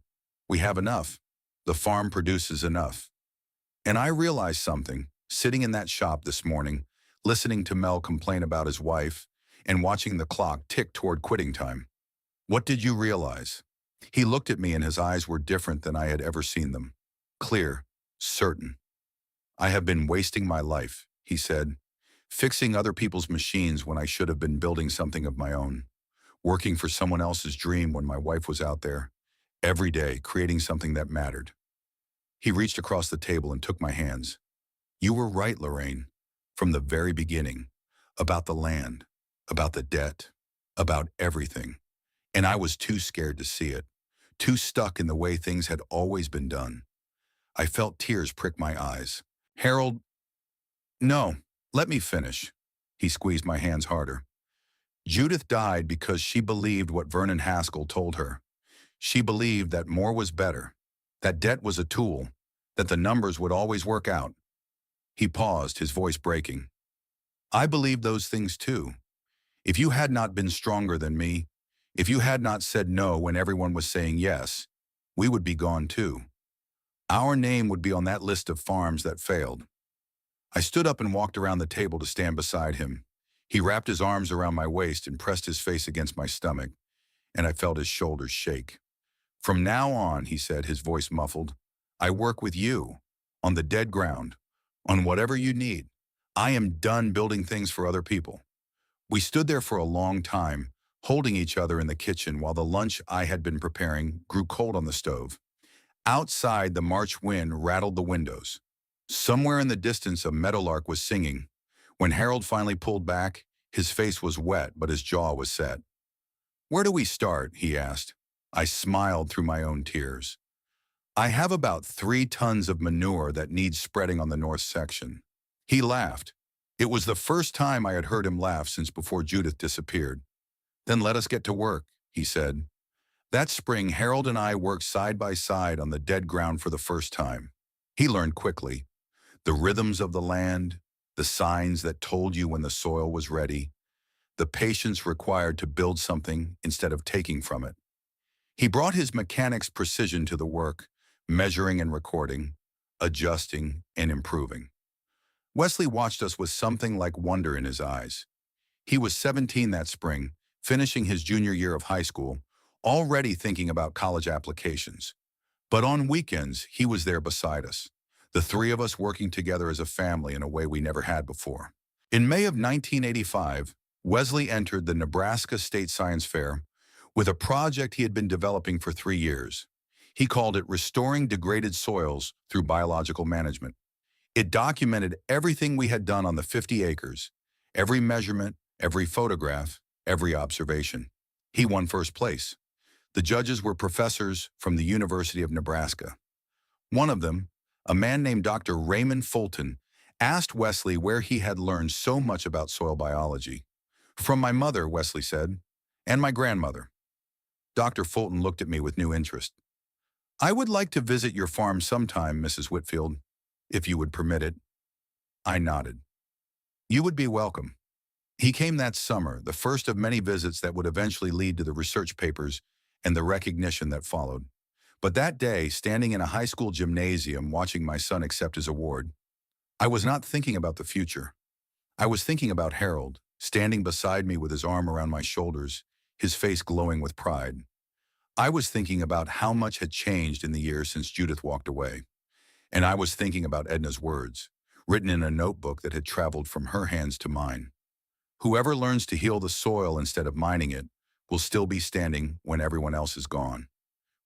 We have enough. The farm produces enough. And I realized something, sitting in that shop this morning, listening to Mel complain about his wife and watching the clock tick toward quitting time. What did you realize? He looked at me and his eyes were different than I had ever seen them. Clear, certain. I have been wasting my life, he said, fixing other people's machines when I should have been building something of my own, working for someone else's dream when my wife was out there, every day creating something that mattered. He reached across the table and took my hands. You were right, Lorraine, from the very beginning, about the land, about the debt, about everything. And I was too scared to see it, too stuck in the way things had always been done. I felt tears prick my eyes. Harold, no, let me finish. He squeezed my hands harder. Judith died because she believed what Vernon Haskell told her. She believed that more was better, that debt was a tool, that the numbers would always work out. He paused, his voice breaking. I believed those things too. If you had not been stronger than me, If you had not said no when everyone was saying yes, we would be gone too. Our name would be on that list of farms that failed. I stood up and walked around the table to stand beside him. He wrapped his arms around my waist and pressed his face against my stomach, and I felt his shoulders shake. From now on, he said, his voice muffled, I work with you, on the dead ground, on whatever you need. I am done building things for other people. We stood there for a long time, holding each other in the kitchen while the lunch I had been preparing grew cold on the stove. Outside, the March wind rattled the windows. Somewhere in the distance, a meadowlark was singing. When Harold finally pulled back, his face was wet, but his jaw was set. Where do we start? He asked. I smiled through my own tears. I have about 3 tons of manure that needs spreading on the north section. He laughed. It was the first time I had heard him laugh since before Judith disappeared. Then let us get to work, he said. That spring, Harold and I worked side by side on the dead ground for the first time. He learned quickly. The rhythms of the land, the signs that told you when the soil was ready, the patience required to build something instead of taking from it. He brought his mechanic's precision to the work, measuring and recording, adjusting and improving. Wesley watched us with something like wonder in his eyes. He was 17 that spring, finishing his junior year of high school, already thinking about college applications. But on weekends, he was there beside us, the 3 of us working together as a family in a way we never had before. In May of 1985, Wesley entered the Nebraska State Science Fair with a project he had been developing for 3 years. He called it Restoring Degraded Soils Through Biological Management. It documented everything we had done on the 50 acres, every measurement, every photograph, every observation. He won first place. The judges were professors from the University of Nebraska. One of them, a man named Dr. Raymond Fulton, asked Wesley where he had learned so much about soil biology. From my mother, Wesley said, and my grandmother. Dr. Fulton looked at me with new interest. I would like to visit your farm sometime, Mrs. Whitfield, if you would permit it. I nodded. You would be welcome. He came that summer, the first of many visits that would eventually lead to the research papers and the recognition that followed. But that day, standing in a high school gymnasium watching my son accept his award, I was not thinking about the future. I was thinking about Harold, standing beside me with his arm around my shoulders, his face glowing with pride. I was thinking about how much had changed in the years since Judith walked away. And I was thinking about Edna's words, written in a notebook that had traveled from her hands to mine. Whoever learns to heal the soil instead of mining it will still be standing when everyone else is gone.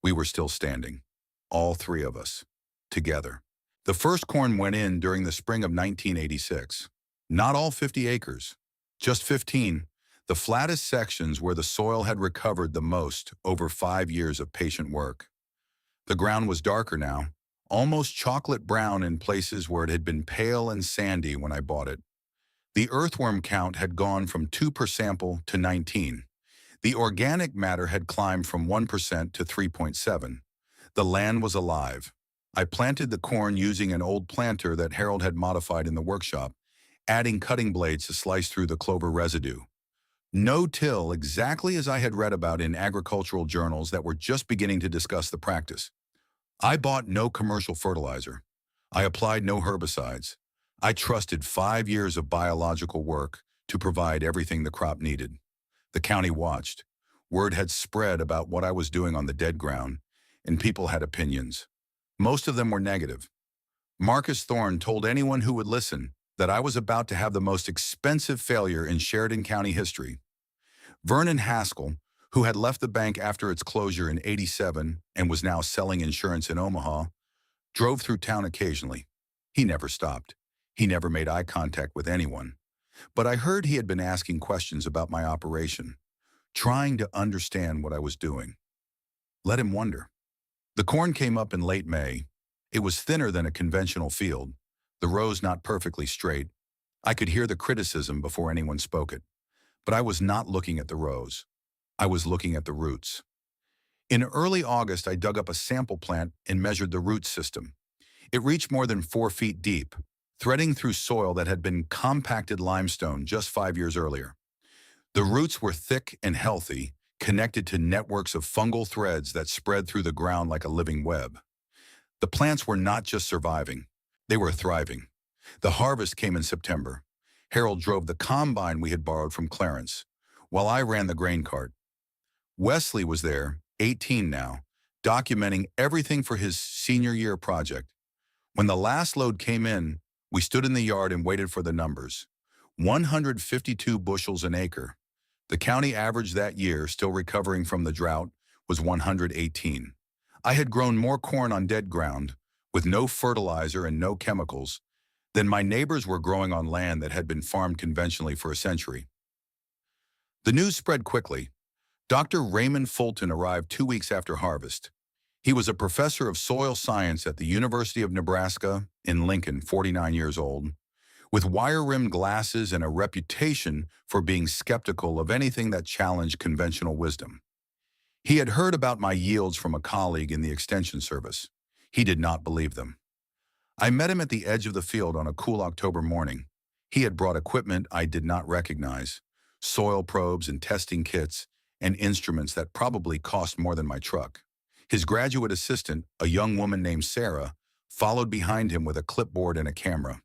We were still standing, all 3 of us, together. The first corn went in during the spring of 1986. Not all 50 acres, just 15, the flattest sections where the soil had recovered the most over 5 years of patient work. The ground was darker now, almost chocolate brown in places where it had been pale and sandy when I bought it. The earthworm count had gone from 2 per sample to 19. The organic matter had climbed from 1% to 3.7. The land was alive. I planted the corn using an old planter that Harold had modified in the workshop, adding cutting blades to slice through the clover residue. No-till, exactly as I had read about in agricultural journals that were just beginning to discuss the practice. I bought no commercial fertilizer. I applied no herbicides. I trusted 5 years of biological work to provide everything the crop needed. The county watched. Word had spread about what I was doing on the dead ground, and people had opinions. Most of them were negative. Marcus Thorne told anyone who would listen that I was about to have the most expensive failure in Sheridan County history. Vernon Haskell, who had left the bank after its closure in '87 and was now selling insurance in Omaha, drove through town occasionally. He never stopped. He never made eye contact with anyone. But I heard he had been asking questions about my operation, trying to understand what I was doing. Let him wonder. The corn came up in late May. It was thinner than a conventional field, the rows not perfectly straight. I could hear the criticism before anyone spoke it. But I was not looking at the rows. I was looking at the roots. In early August, I dug up a sample plant and measured the root system. It reached more than 4 feet deep, threading through soil that had been compacted limestone just 5 years earlier. The roots were thick and healthy, connected to networks of fungal threads that spread through the ground like a living web. The plants were not just surviving, they were thriving. The harvest came in September. Harold drove the combine we had borrowed from Clarence, while I ran the grain cart. Wesley was there, 18 now, documenting everything for his senior year project. When the last load came in, we stood in the yard and waited for the numbers. 152 bushels an acre. The county average that year, still recovering from the drought, was 118. I had grown more corn on dead ground, with no fertilizer and no chemicals, than my neighbors were growing on land that had been farmed conventionally for a century. The news spread quickly. Dr. Raymond Fulton arrived 2 weeks after harvest. He was a professor of soil science at the University of Nebraska in Lincoln, 49 years old, with wire-rimmed glasses and a reputation for being skeptical of anything that challenged conventional wisdom. He had heard about my yields from a colleague in the Extension Service. He did not believe them. I met him at the edge of the field on a cool October morning. He had brought equipment I did not recognize, soil probes and testing kits, and instruments that probably cost more than my truck. His graduate assistant, a young woman named Sarah, followed behind him with a clipboard and a camera.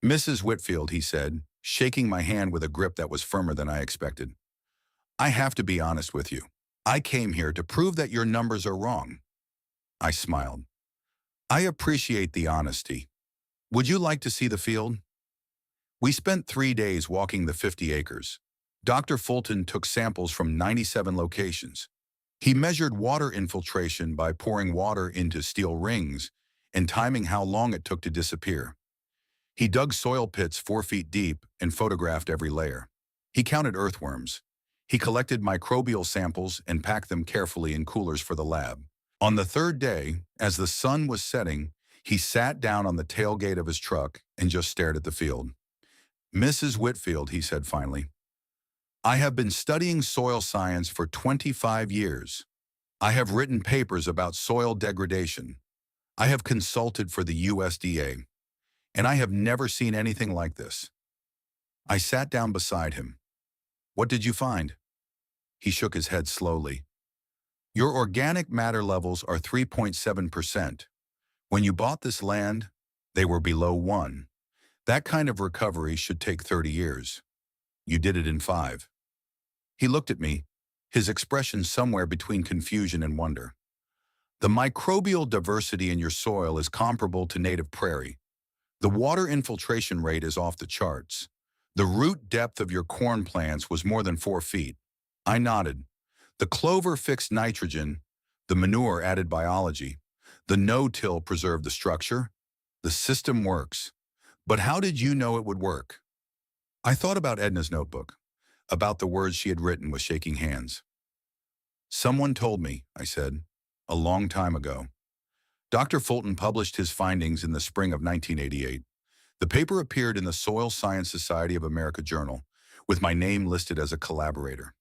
"Mrs. Whitfield," he said, shaking my hand with a grip that was firmer than I expected. "I have to be honest with you. I came here to prove that your numbers are wrong." I smiled. "I appreciate the honesty. Would you like to see the field?" We spent 3 days walking the 50 acres. Dr. Fulton took samples from 97 locations. He measured water infiltration by pouring water into steel rings and timing how long it took to disappear. He dug soil pits 4 feet deep and photographed every layer. He counted earthworms. He collected microbial samples and packed them carefully in coolers for the lab. On the 3rd day, as the sun was setting, he sat down on the tailgate of his truck and just stared at the field. "Mrs. Whitfield," he said finally, "I have been studying soil science for 25 years. I have written papers about soil degradation. I have consulted for the USDA, and I have never seen anything like this." I sat down beside him. "What did you find?" He shook his head slowly. "Your organic matter levels are 3.7%. When you bought this land, they were below 1. That kind of recovery should take 30 years. You did it in 5. He looked at me, his expression somewhere between confusion and wonder. "The microbial diversity in your soil is comparable to native prairie. The water infiltration rate is off the charts. The root depth of your corn plants was more than 4 feet. I nodded. The clover fixed nitrogen, the manure added biology, the no-till preserved the structure. The system works. But how did you know it would work?" I thought about Edna's notebook, about the words she had written with shaking hands. "Someone told me," I said, "a long time ago." Dr. Fulton published his findings in the spring of 1988. The paper appeared in the Soil Science Society of America Journal, with my name listed as a collaborator.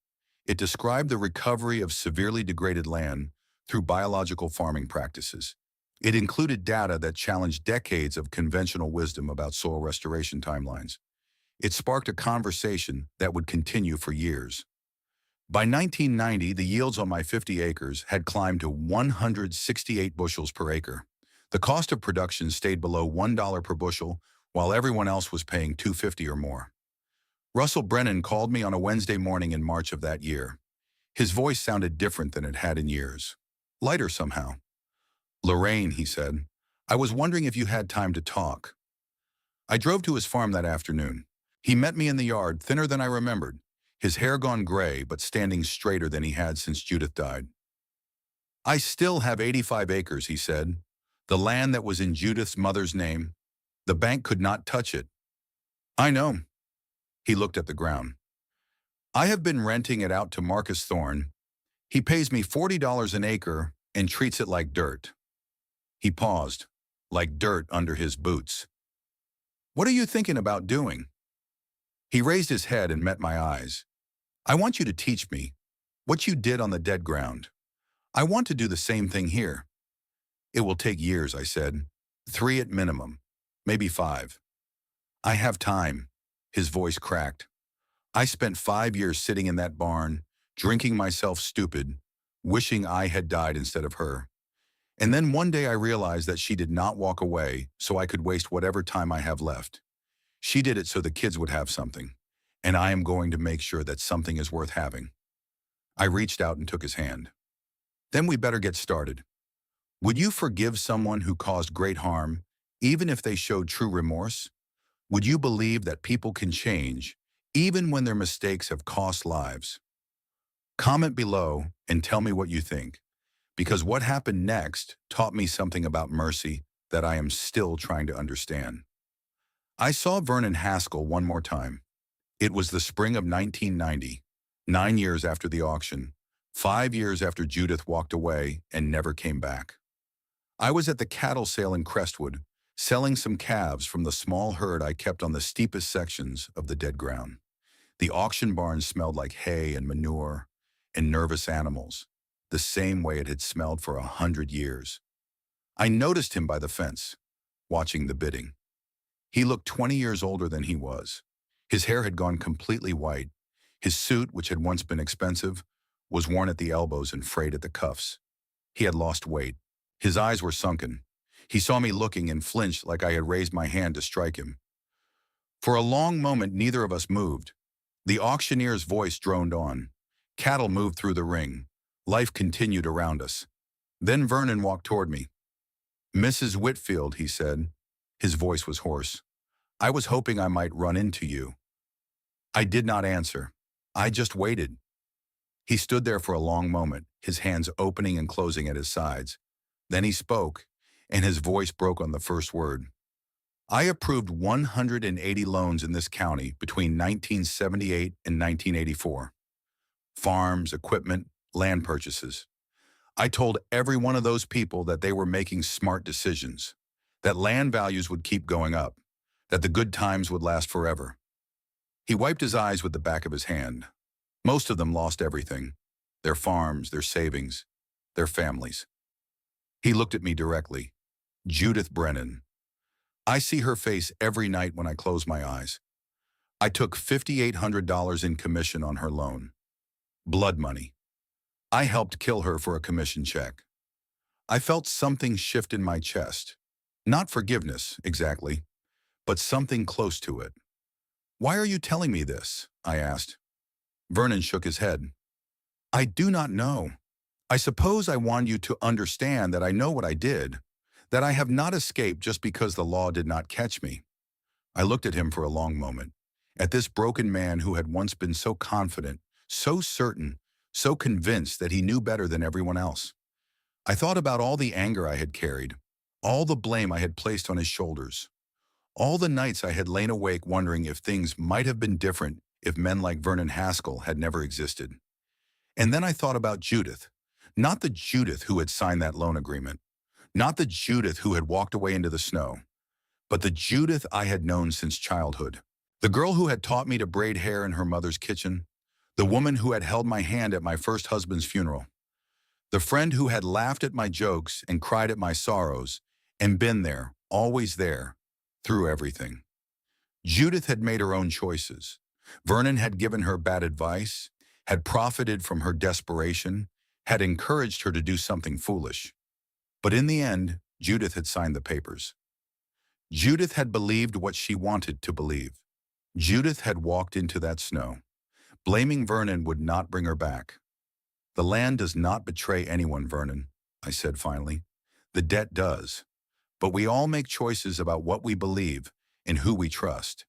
It described the recovery of severely degraded land through biological farming practices. It included data that challenged decades of conventional wisdom about soil restoration timelines. It sparked a conversation that would continue for years. By 1990, the yields on my 50 acres had climbed to 168 bushels per acre. The cost of production stayed below $1 per bushel, while everyone else was paying $2.50 or more. Russell Brennan called me on a Wednesday morning in March of that year. His voice sounded different than it had in years. Lighter somehow. "Lorraine," he said, "I was wondering if you had time to talk." I drove to his farm that afternoon. He met me in the yard, thinner than I remembered, his hair gone gray but standing straighter than he had since Judith died. "I still have 85 acres, he said. "The land that was in Judith's mother's name. The bank could not touch it." "I know." He looked at the ground. "I have been renting it out to Marcus Thorne. He pays me $40 an acre and treats it like dirt." He paused, like dirt under his boots. "What are you thinking about doing?" He raised his head and met my eyes. "I want you to teach me what you did on the dead ground. I want to do the same thing here." "It will take years," I said. 3 at minimum, maybe 5. "I have time." His voice cracked. "I spent 5 years sitting in that barn, drinking myself stupid, wishing I had died instead of her. And then one day I realized that she did not walk away so I could waste whatever time I have left. She did it so the kids would have something, and I am going to make sure that something is worth having. I reached out and took his hand. Then we better get started. Would you forgive someone who caused great harm, even if they showed true remorse? Would you believe that people can change, even when their mistakes have cost lives? Comment below and tell me what you think, because what happened next taught me something about mercy that I am still trying to understand. I saw Vernon Haskell one more time. It was the spring of 1990, 9 years after the auction, 5 years after Judith walked away and never came back. I was at the cattle sale in Crestwood, selling some calves from the small herd I kept on the steepest sections of the dead ground. The auction barn smelled like hay and manure and nervous animals, the same way it had smelled for 100 years. I noticed him by the fence, watching the bidding. He looked 20 years older than he was. His hair had gone completely white. His suit, which had once been expensive, was worn at the elbows and frayed at the cuffs. He had lost weight. His eyes were sunken. He saw me looking and flinched like I had raised my hand to strike him. For a long moment, neither of us moved. The auctioneer's voice droned on. Cattle moved through the ring. Life continued around us. Then Vernon walked toward me. "Mrs. Whitfield," he said. His voice was hoarse. "I was hoping I might run into you." I did not answer. I just waited. He stood there for a long moment, his hands opening and closing at his sides. Then he spoke, and his voice broke on the first word. "I approved 180 loans in this county between 1978 and 1984. Farms, equipment, land purchases. I told every one of those people that they were making smart decisions, that land values would keep going up, that the good times would last forever." He wiped his eyes with the back of his hand. Most of them lost everything, their farms, their savings, their families. He looked at me directly. "Judith Brennan. I see her face every night when I close my eyes. I took $5,800 in commission on her loan. Blood money. I helped kill her for a commission check." I felt something shift in my chest. Not forgiveness, exactly, but something close to it. "Why are you telling me this?" I asked. Vernon shook his head. "I do not know. I suppose I want you to understand that I know what I did, that I have not escaped just because the law did not catch me." I looked at him for a long moment, at this broken man who had once been so confident, so certain, so convinced that he knew better than everyone else. I thought about all the anger I had carried, all the blame I had placed on his shoulders, all the nights I had lain awake wondering if things might have been different if men like Vernon Haskell had never existed. And then I thought about Judith, not the Judith who had signed that loan agreement, not the Judith who had walked away into the snow, but the Judith I had known since childhood. The girl who had taught me to braid hair in her mother's kitchen, the woman who had held my hand at my first husband's funeral, the friend who had laughed at my jokes and cried at my sorrows and been there, always there, through everything. Judith had made her own choices. Vernon had given her bad advice, had profited from her desperation, had encouraged her to do something foolish. But in the end, Judith had signed the papers. Judith had believed what she wanted to believe. Judith had walked into that snow. Blaming Vernon would not bring her back. "The land does not betray anyone, Vernon," I said finally. "The debt does. But we all make choices about what we believe and who we trust.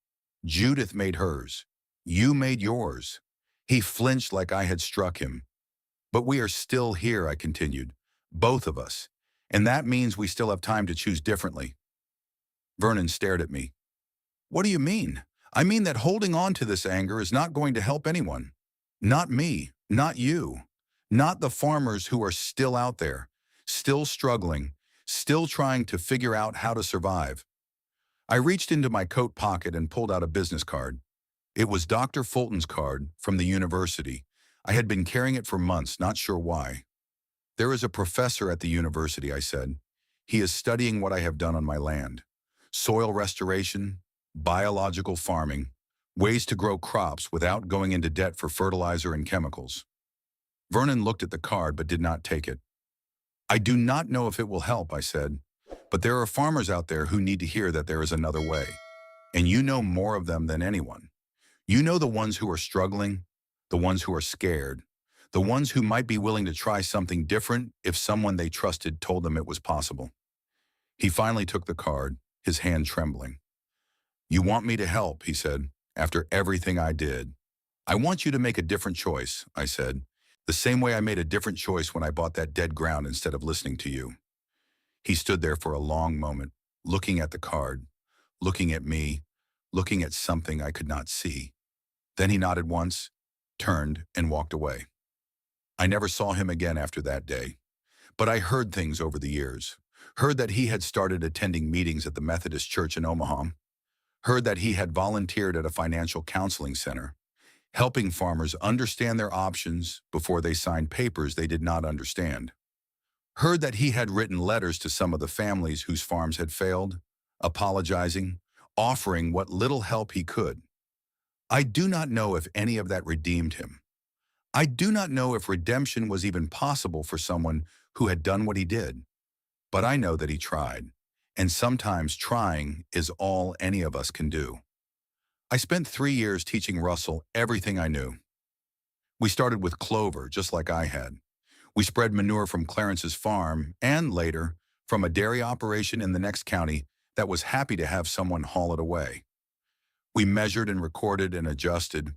Judith made hers. You made yours." He flinched like I had struck him. "But we are still here," I continued. "Both of us. And that means we still have time to choose differently." Vernon stared at me. "What do you mean?" "I mean that holding on to this anger is not going to help anyone. Not me, not you, not the farmers who are still out there, still struggling, still trying to figure out how to survive." I reached into my coat pocket and pulled out a business card. It was Dr. Fulton's card from the university. I had been carrying it for months, not sure why. "There is a professor at the university," I said. "He is studying what I have done on my land. Soil restoration, biological farming, ways to grow crops without going into debt for fertilizer and chemicals." Vernon looked at the card but did not take it. I do not know if it will help, I said, but there are farmers out there who need to hear that there is another way. And you know more of them than anyone. You know the ones who are struggling, the ones who are scared, the ones who might be willing to try something different if someone they trusted told them it was possible. He finally took the card, his hand trembling. You want me to help, he said, after everything I did. I want you to make a different choice, I said, the same way I made a different choice when I bought that dead ground instead of listening to you. He stood there for a long moment, looking at the card, looking at me, looking at something I could not see. Then he nodded once, turned, and walked away. I never saw him again after that day, but I heard things over the years. Heard that he had started attending meetings at the Methodist Church in Omaha. Heard that he had volunteered at a financial counseling center, helping farmers understand their options before they signed papers they did not understand. Heard that he had written letters to some of the families whose farms had failed, apologizing, offering what little help he could. I do not know if any of that redeemed him. I do not know if redemption was even possible for someone who had done what he did. But I know that he tried, and sometimes trying is all any of us can do. I spent 3 years teaching Russell everything I knew. We started with clover, just like I had. We spread manure from Clarence's farm, and later, from a dairy operation in the next county that was happy to have someone haul it away. We measured and recorded and adjusted,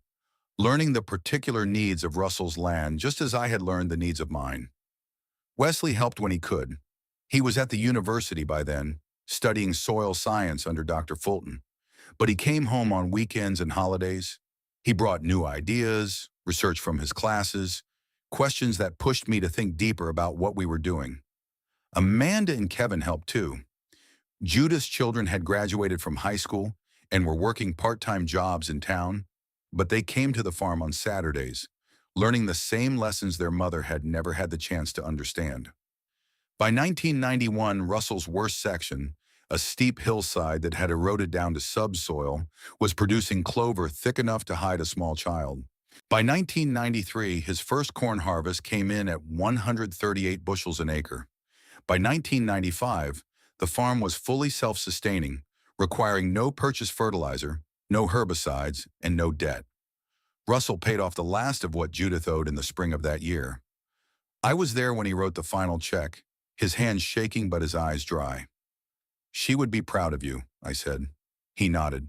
learning the particular needs of Russell's land just as I had learned the needs of mine. Wesley helped when he could. He was at the university by then, studying soil science under Dr. Fulton, but he came home on weekends and holidays. He brought new ideas, research from his classes, questions that pushed me to think deeper about what we were doing. Amanda and Kevin helped too. Judith's children had graduated from high school and were working part-time jobs in town, but they came to the farm on Saturdays, learning the same lessons their mother had never had the chance to understand. By 1991, Russell's worst section, a steep hillside that had eroded down to subsoil, was producing clover thick enough to hide a small child. By 1993, his first corn harvest came in at 138 bushels an acre. By 1995, the farm was fully self-sustaining, requiring no purchased fertilizer, no herbicides, and no debt. Russell paid off the last of what Judith owed in the spring of that year. I was there when he wrote the final check, his hands shaking but his eyes dry. She would be proud of you, I said. He nodded.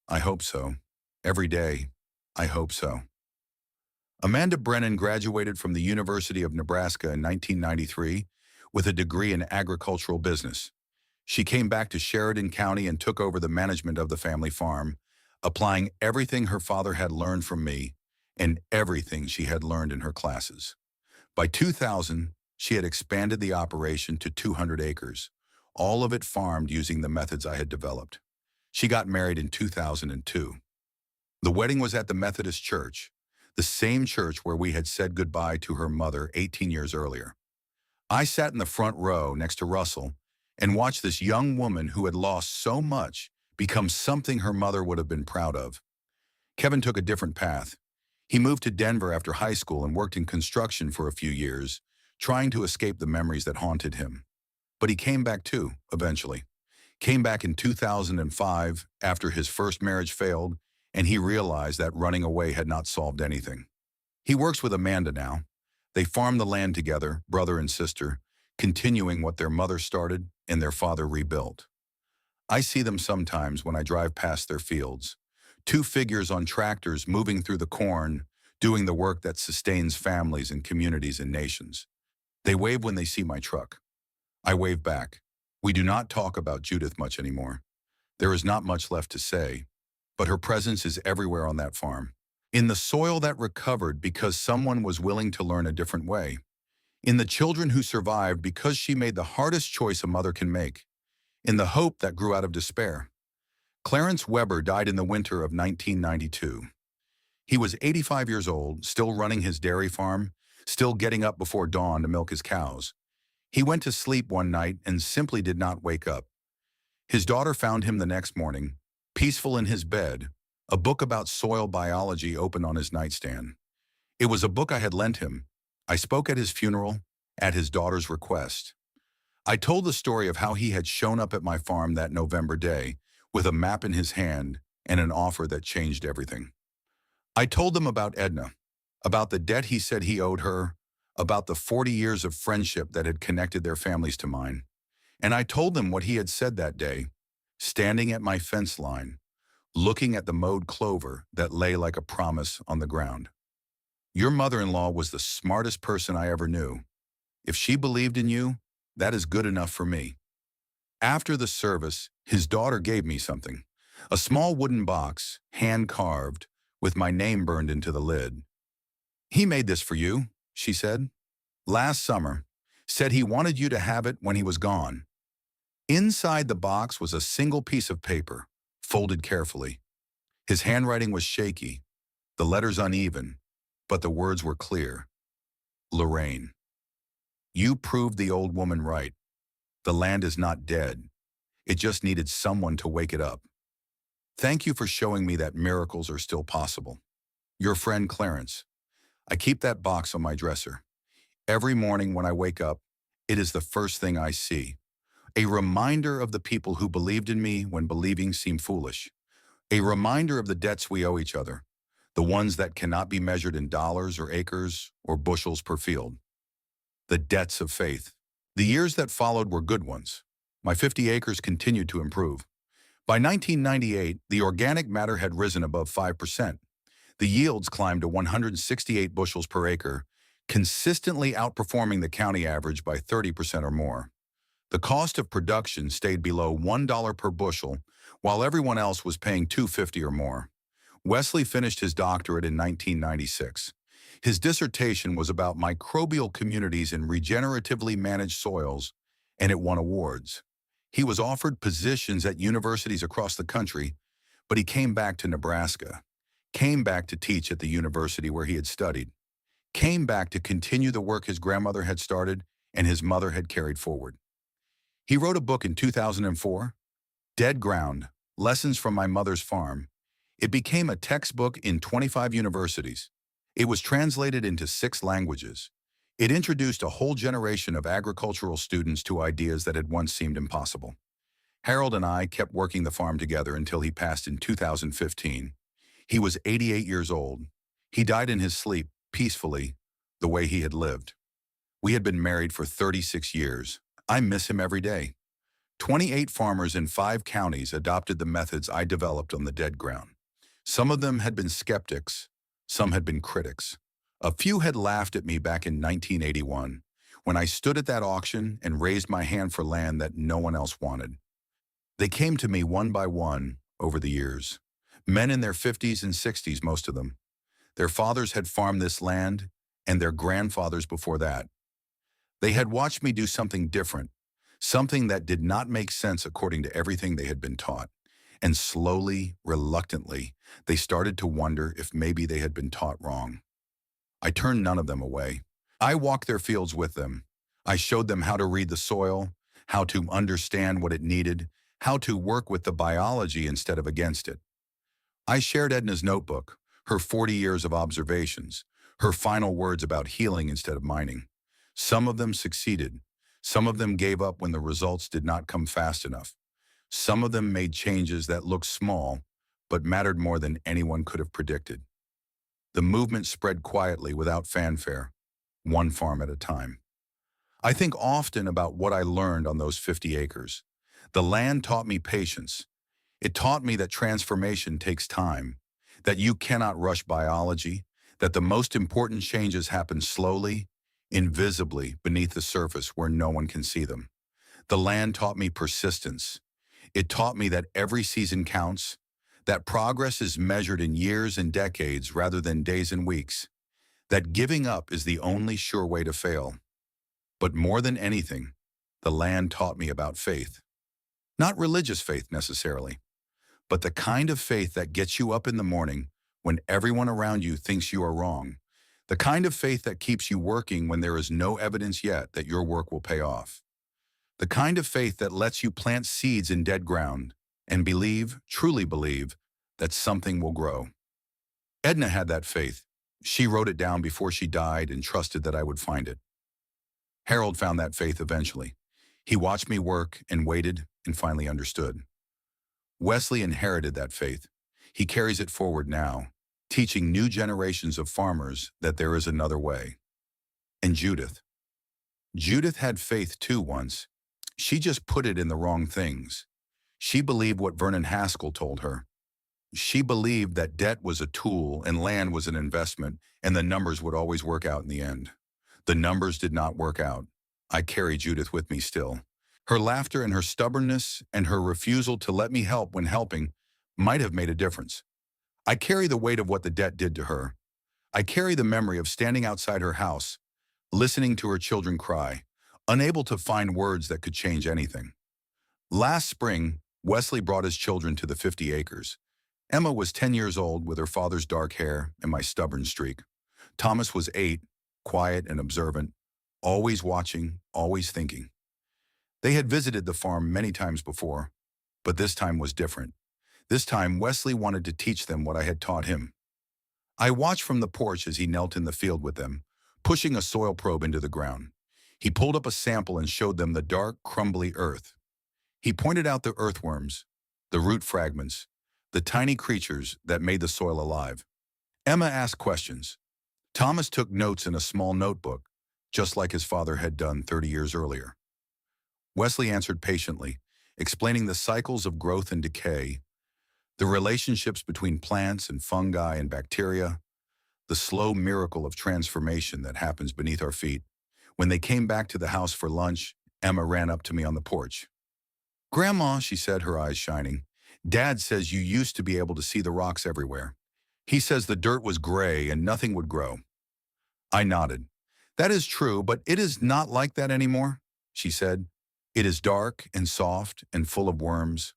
I hope so. Every day, I hope so. Amanda Brennan graduated from the University of Nebraska in 1993 with a degree in agricultural business. She came back to Sheridan County and took over the management of the family farm, applying everything her father had learned from me and everything she had learned in her classes. By 2000, she had expanded the operation to 200 acres, all of it farmed using the methods I had developed. She got married in 2002. The wedding was at the Methodist Church, the same church where we had said goodbye to her mother 18 years earlier. I sat in the front row next to Russell and watched this young woman who had lost so much become something her mother would have been proud of. Kevin took a different path. He moved to Denver after high school and worked in construction for a few years, trying to escape the memories that haunted him. But he came back too, eventually. Came back in 2005 after his first marriage failed, and he realized that running away had not solved anything. He works with Amanda now. They farm the land together, brother and sister, continuing what their mother started and their father rebuilt. I see them sometimes when I drive past their fields. Two figures on tractors moving through the corn, doing the work that sustains families and communities and nations. They wave when they see my truck. I wave back. We do not talk about Judith much anymore. There is not much left to say, but her presence is everywhere on that farm. In the soil that recovered because someone was willing to learn a different way. In the children who survived because she made the hardest choice a mother can make. In the hope that grew out of despair. Clarence Weber died in the winter of 1992. He was 85 years old, still running his dairy farm, still getting up before dawn to milk his cows. He went to sleep one night and simply did not wake up. His daughter found him the next morning, peaceful in his bed, a book about soil biology open on his nightstand. It was a book I had lent him. I spoke at his funeral, at his daughter's request. I told the story of how he had shown up at my farm that November day with a map in his hand and an offer that changed everything. I told them about Edna, about the debt he said he owed her, about the 40 years of friendship that had connected their families to mine. And I told them what he had said that day, standing at my fence line, looking at the mowed clover that lay like a promise on the ground. Your mother-in-law was the smartest person I ever knew. If she believed in you, that is good enough for me. After the service, his daughter gave me something. A small wooden box, hand-carved, with my name burned into the lid. He made this for you, she said. Last summer, said he wanted you to have it when he was gone. Inside the box was a single piece of paper, folded carefully. His handwriting was shaky, the letters uneven, but the words were clear. Lorraine, you proved the old woman right. The land is not dead. It just needed someone to wake it up. Thank you for showing me that miracles are still possible. Your friend Clarence. I keep that box on my dresser. Every morning when I wake up, it is the first thing I see. A reminder of the people who believed in me when believing seemed foolish. A reminder of the debts we owe each other, the ones that cannot be measured in dollars or acres or bushels per field. The debts of faith. The years that followed were good ones. My 50 acres continued to improve. By 1998, the organic matter had risen above 5%. The yields climbed to 168 bushels per acre, consistently outperforming the county average by 30% or more. The cost of production stayed below $1 per bushel, while everyone else was paying $2.50 or more. Wesley finished his doctorate in 1996. His dissertation was about microbial communities in regeneratively managed soils, and it won awards. He was offered positions at universities across the country, but he came back to Nebraska, came back to teach at the university where he had studied, came back to continue the work his grandmother had started and his mother had carried forward. He wrote a book in 2004, Dead Ground, Lessons from My Mother's Farm. It became a textbook in 25 universities. It was translated into 6 languages. It introduced a whole generation of agricultural students to ideas that had once seemed impossible. Harold and I kept working the farm together until he passed in 2015. He was 88 years old. He died in his sleep, peacefully, the way he had lived. We had been married for 36 years. I miss him every day. 28 farmers in 5 counties adopted the methods I developed on the dead ground. Some of them had been skeptics, some had been critics. A few had laughed at me back in 1981, when I stood at that auction and raised my hand for land that no one else wanted. They came to me one by one over the years. Men in their 50s and 60s, most of them. Their fathers had farmed this land, and their grandfathers before that. They had watched me do something different, something that did not make sense according to everything they had been taught. And slowly, reluctantly, they started to wonder if maybe they had been taught wrong. I turned none of them away. I walked their fields with them. I showed them how to read the soil, how to understand what it needed, how to work with the biology instead of against it. I shared Edna's notebook, her 40 years of observations, her final words about healing instead of mining. Some of them succeeded. Some of them gave up when the results did not come fast enough. Some of them made changes that looked small, but mattered more than anyone could have predicted. The movement spread quietly without fanfare, one farm at a time. I think often about what I learned on those 50 acres. The land taught me patience. It taught me that transformation takes time, that you cannot rush biology, that the most important changes happen slowly, invisibly beneath the surface where no one can see them. The land taught me persistence. It taught me that every season counts, that progress is measured in years and decades rather than days and weeks, that giving up is the only sure way to fail. But more than anything, the land taught me about faith. Not religious faith necessarily, but the kind of faith that gets you up in the morning when everyone around you thinks you are wrong, the kind of faith that keeps you working when there is no evidence yet that your work will pay off. The kind of faith that lets you plant seeds in dead ground and believe, truly believe, that something will grow. Edna had that faith. She wrote it down before she died and trusted that I would find it. Harold found that faith eventually. He watched me work and waited and finally understood. Wesley inherited that faith. He carries it forward now, teaching new generations of farmers that there is another way. And Judith. Judith had faith too once. She just put it in the wrong things. She believed what Vernon Haskell told her. She believed that debt was a tool and land was an investment, and the numbers would always work out in the end. The numbers did not work out. I carry Judith with me still. Her laughter and her stubbornness and her refusal to let me help when helping might have made a difference. I carry the weight of what the debt did to her. I carry the memory of standing outside her house, listening to her children cry, unable to find words that could change anything. Last spring, Wesley brought his children to the 50 acres. Emma was 10 years old with her father's dark hair and my stubborn streak. Thomas was 8, quiet and observant, always watching, always thinking. They had visited the farm many times before, but this time was different. This time, Wesley wanted to teach them what I had taught him. I watched from the porch as he knelt in the field with them, pushing a soil probe into the ground. He pulled up a sample and showed them the dark, crumbly earth. He pointed out the earthworms, the root fragments, the tiny creatures that made the soil alive. Emma asked questions. Thomas took notes in a small notebook, just like his father had done 30 years earlier. Wesley answered patiently, explaining the cycles of growth and decay, the relationships between plants and fungi and bacteria, the slow miracle of transformation that happens beneath our feet. When they came back to the house for lunch, Emma ran up to me on the porch. "Grandma," she said, her eyes shining, "Dad says you used to be able to see the rocks everywhere. He says the dirt was gray and nothing would grow." I nodded. "That is true, but it is not like that anymore," she said. "It is dark and soft and full of worms."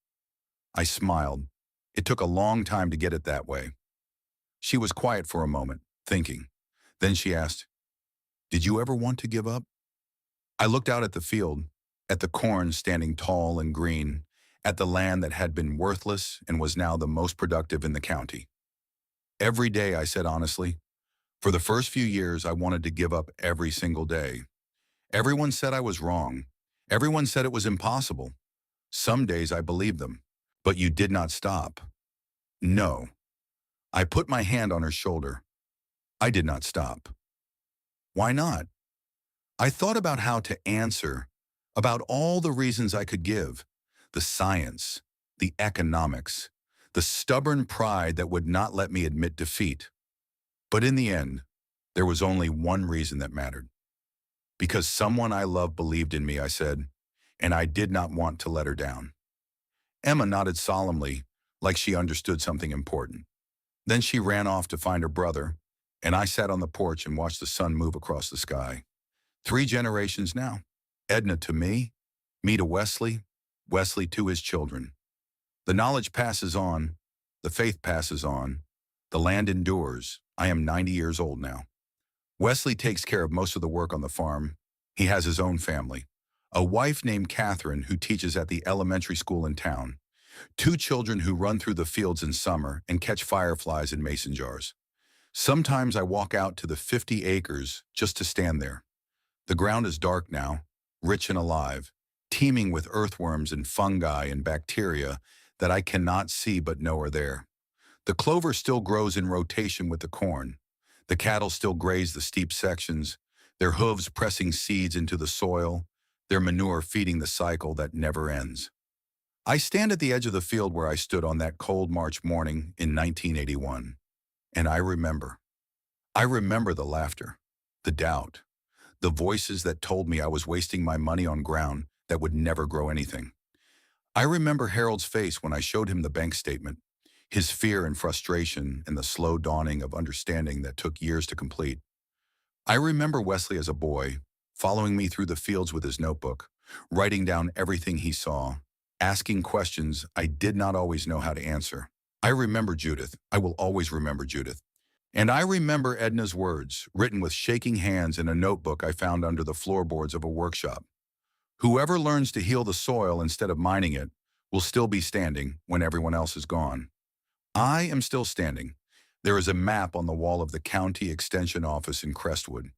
I smiled. It took a long time to get it that way. She was quiet for a moment, thinking. Then she asked, "Did you ever want to give up?" I looked out at the field, at the corn standing tall and green, at the land that had been worthless and was now the most productive in the county. Every day, I said honestly, for the first few years, I wanted to give up every single day. Everyone said I was wrong. Everyone said it was impossible. Some days I believed them. "But you did not stop." "No." I put my hand on her shoulder. "I did not stop." "Why not?" I thought about how to answer, about all the reasons I could give, the science, the economics, the stubborn pride that would not let me admit defeat. But in the end, there was only one reason that mattered. Because someone I loved believed in me, I said, and I did not want to let her down. Emma nodded solemnly, like she understood something important. Then she ran off to find her brother, and I sat on the porch and watched the sun move across the sky. 3 generations now. Edna to me to Wesley, Wesley to his children. The knowledge passes on, the faith passes on, the land endures. I am 90 years old now. Wesley takes care of most of the work on the farm. He has his own family. A wife named Catherine who teaches at the elementary school in town. 2 children who run through the fields in summer and catch fireflies in mason jars. Sometimes I walk out to the 50 acres just to stand there. The ground is dark now, rich and alive, teeming with earthworms and fungi and bacteria that I cannot see but know are there. The clover still grows in rotation with the corn. The cattle still graze the steep sections, their hooves pressing seeds into the soil, their manure feeding the cycle that never ends. I stand at the edge of the field where I stood on that cold March morning in 1981, and I remember. I remember the laughter, the doubt, the voices that told me I was wasting my money on ground that would never grow anything. I remember Harold's face when I showed him the bank statement, his fear and frustration and the slow dawning of understanding that took years to complete. I remember Wesley as a boy, following me through the fields with his notebook, writing down everything he saw, asking questions I did not always know how to answer. I remember Judith. I will always remember Judith. And I remember Edna's words, written with shaking hands in a notebook I found under the floorboards of a workshop. "Whoever learns to heal the soil instead of mining it will still be standing when everyone else is gone." I am still standing, There is a map on the wall of the county extension office in Crestwood.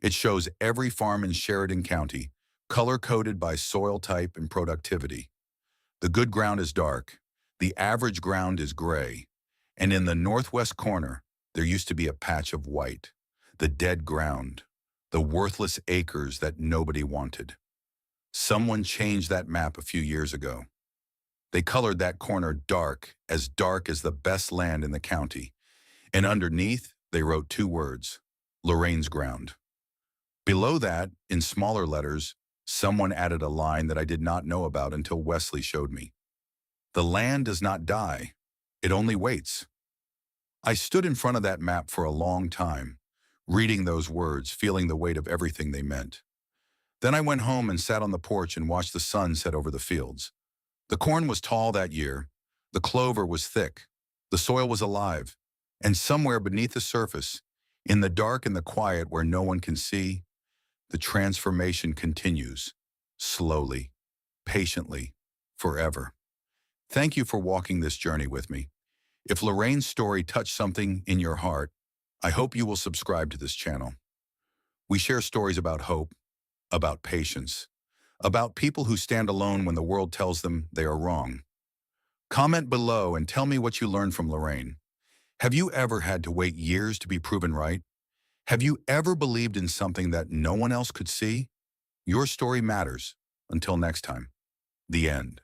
It shows every farm in Sheridan County, color-coded by soil type and productivity. The good ground is dark, the average ground is gray, and in the northwest corner, there used to be a patch of white, the dead ground, the worthless acres that nobody wanted. Someone changed that map a few years ago. They colored that corner dark as the best land in the county, and underneath, they wrote two words, Lorraine's ground. Below that, in smaller letters, someone added a line that I did not know about until Wesley showed me. The land does not die, it only waits. I stood in front of that map for a long time, reading those words, feeling the weight of everything they meant. Then I went home and sat on the porch and watched the sun set over the fields. The corn was tall that year, the clover was thick, the soil was alive, and somewhere beneath the surface, in the dark and the quiet where no one can see, the transformation continues, slowly, patiently, forever. Thank you for walking this journey with me. If Lorraine's story touched something in your heart, I hope you will subscribe to this channel. We share stories about hope, about patience, about people who stand alone when the world tells them they are wrong. Comment below and tell me what you learned from Lorraine. Have you ever had to wait years to be proven right? Have you ever believed in something that no one else could see? Your story matters. Until next time, the end.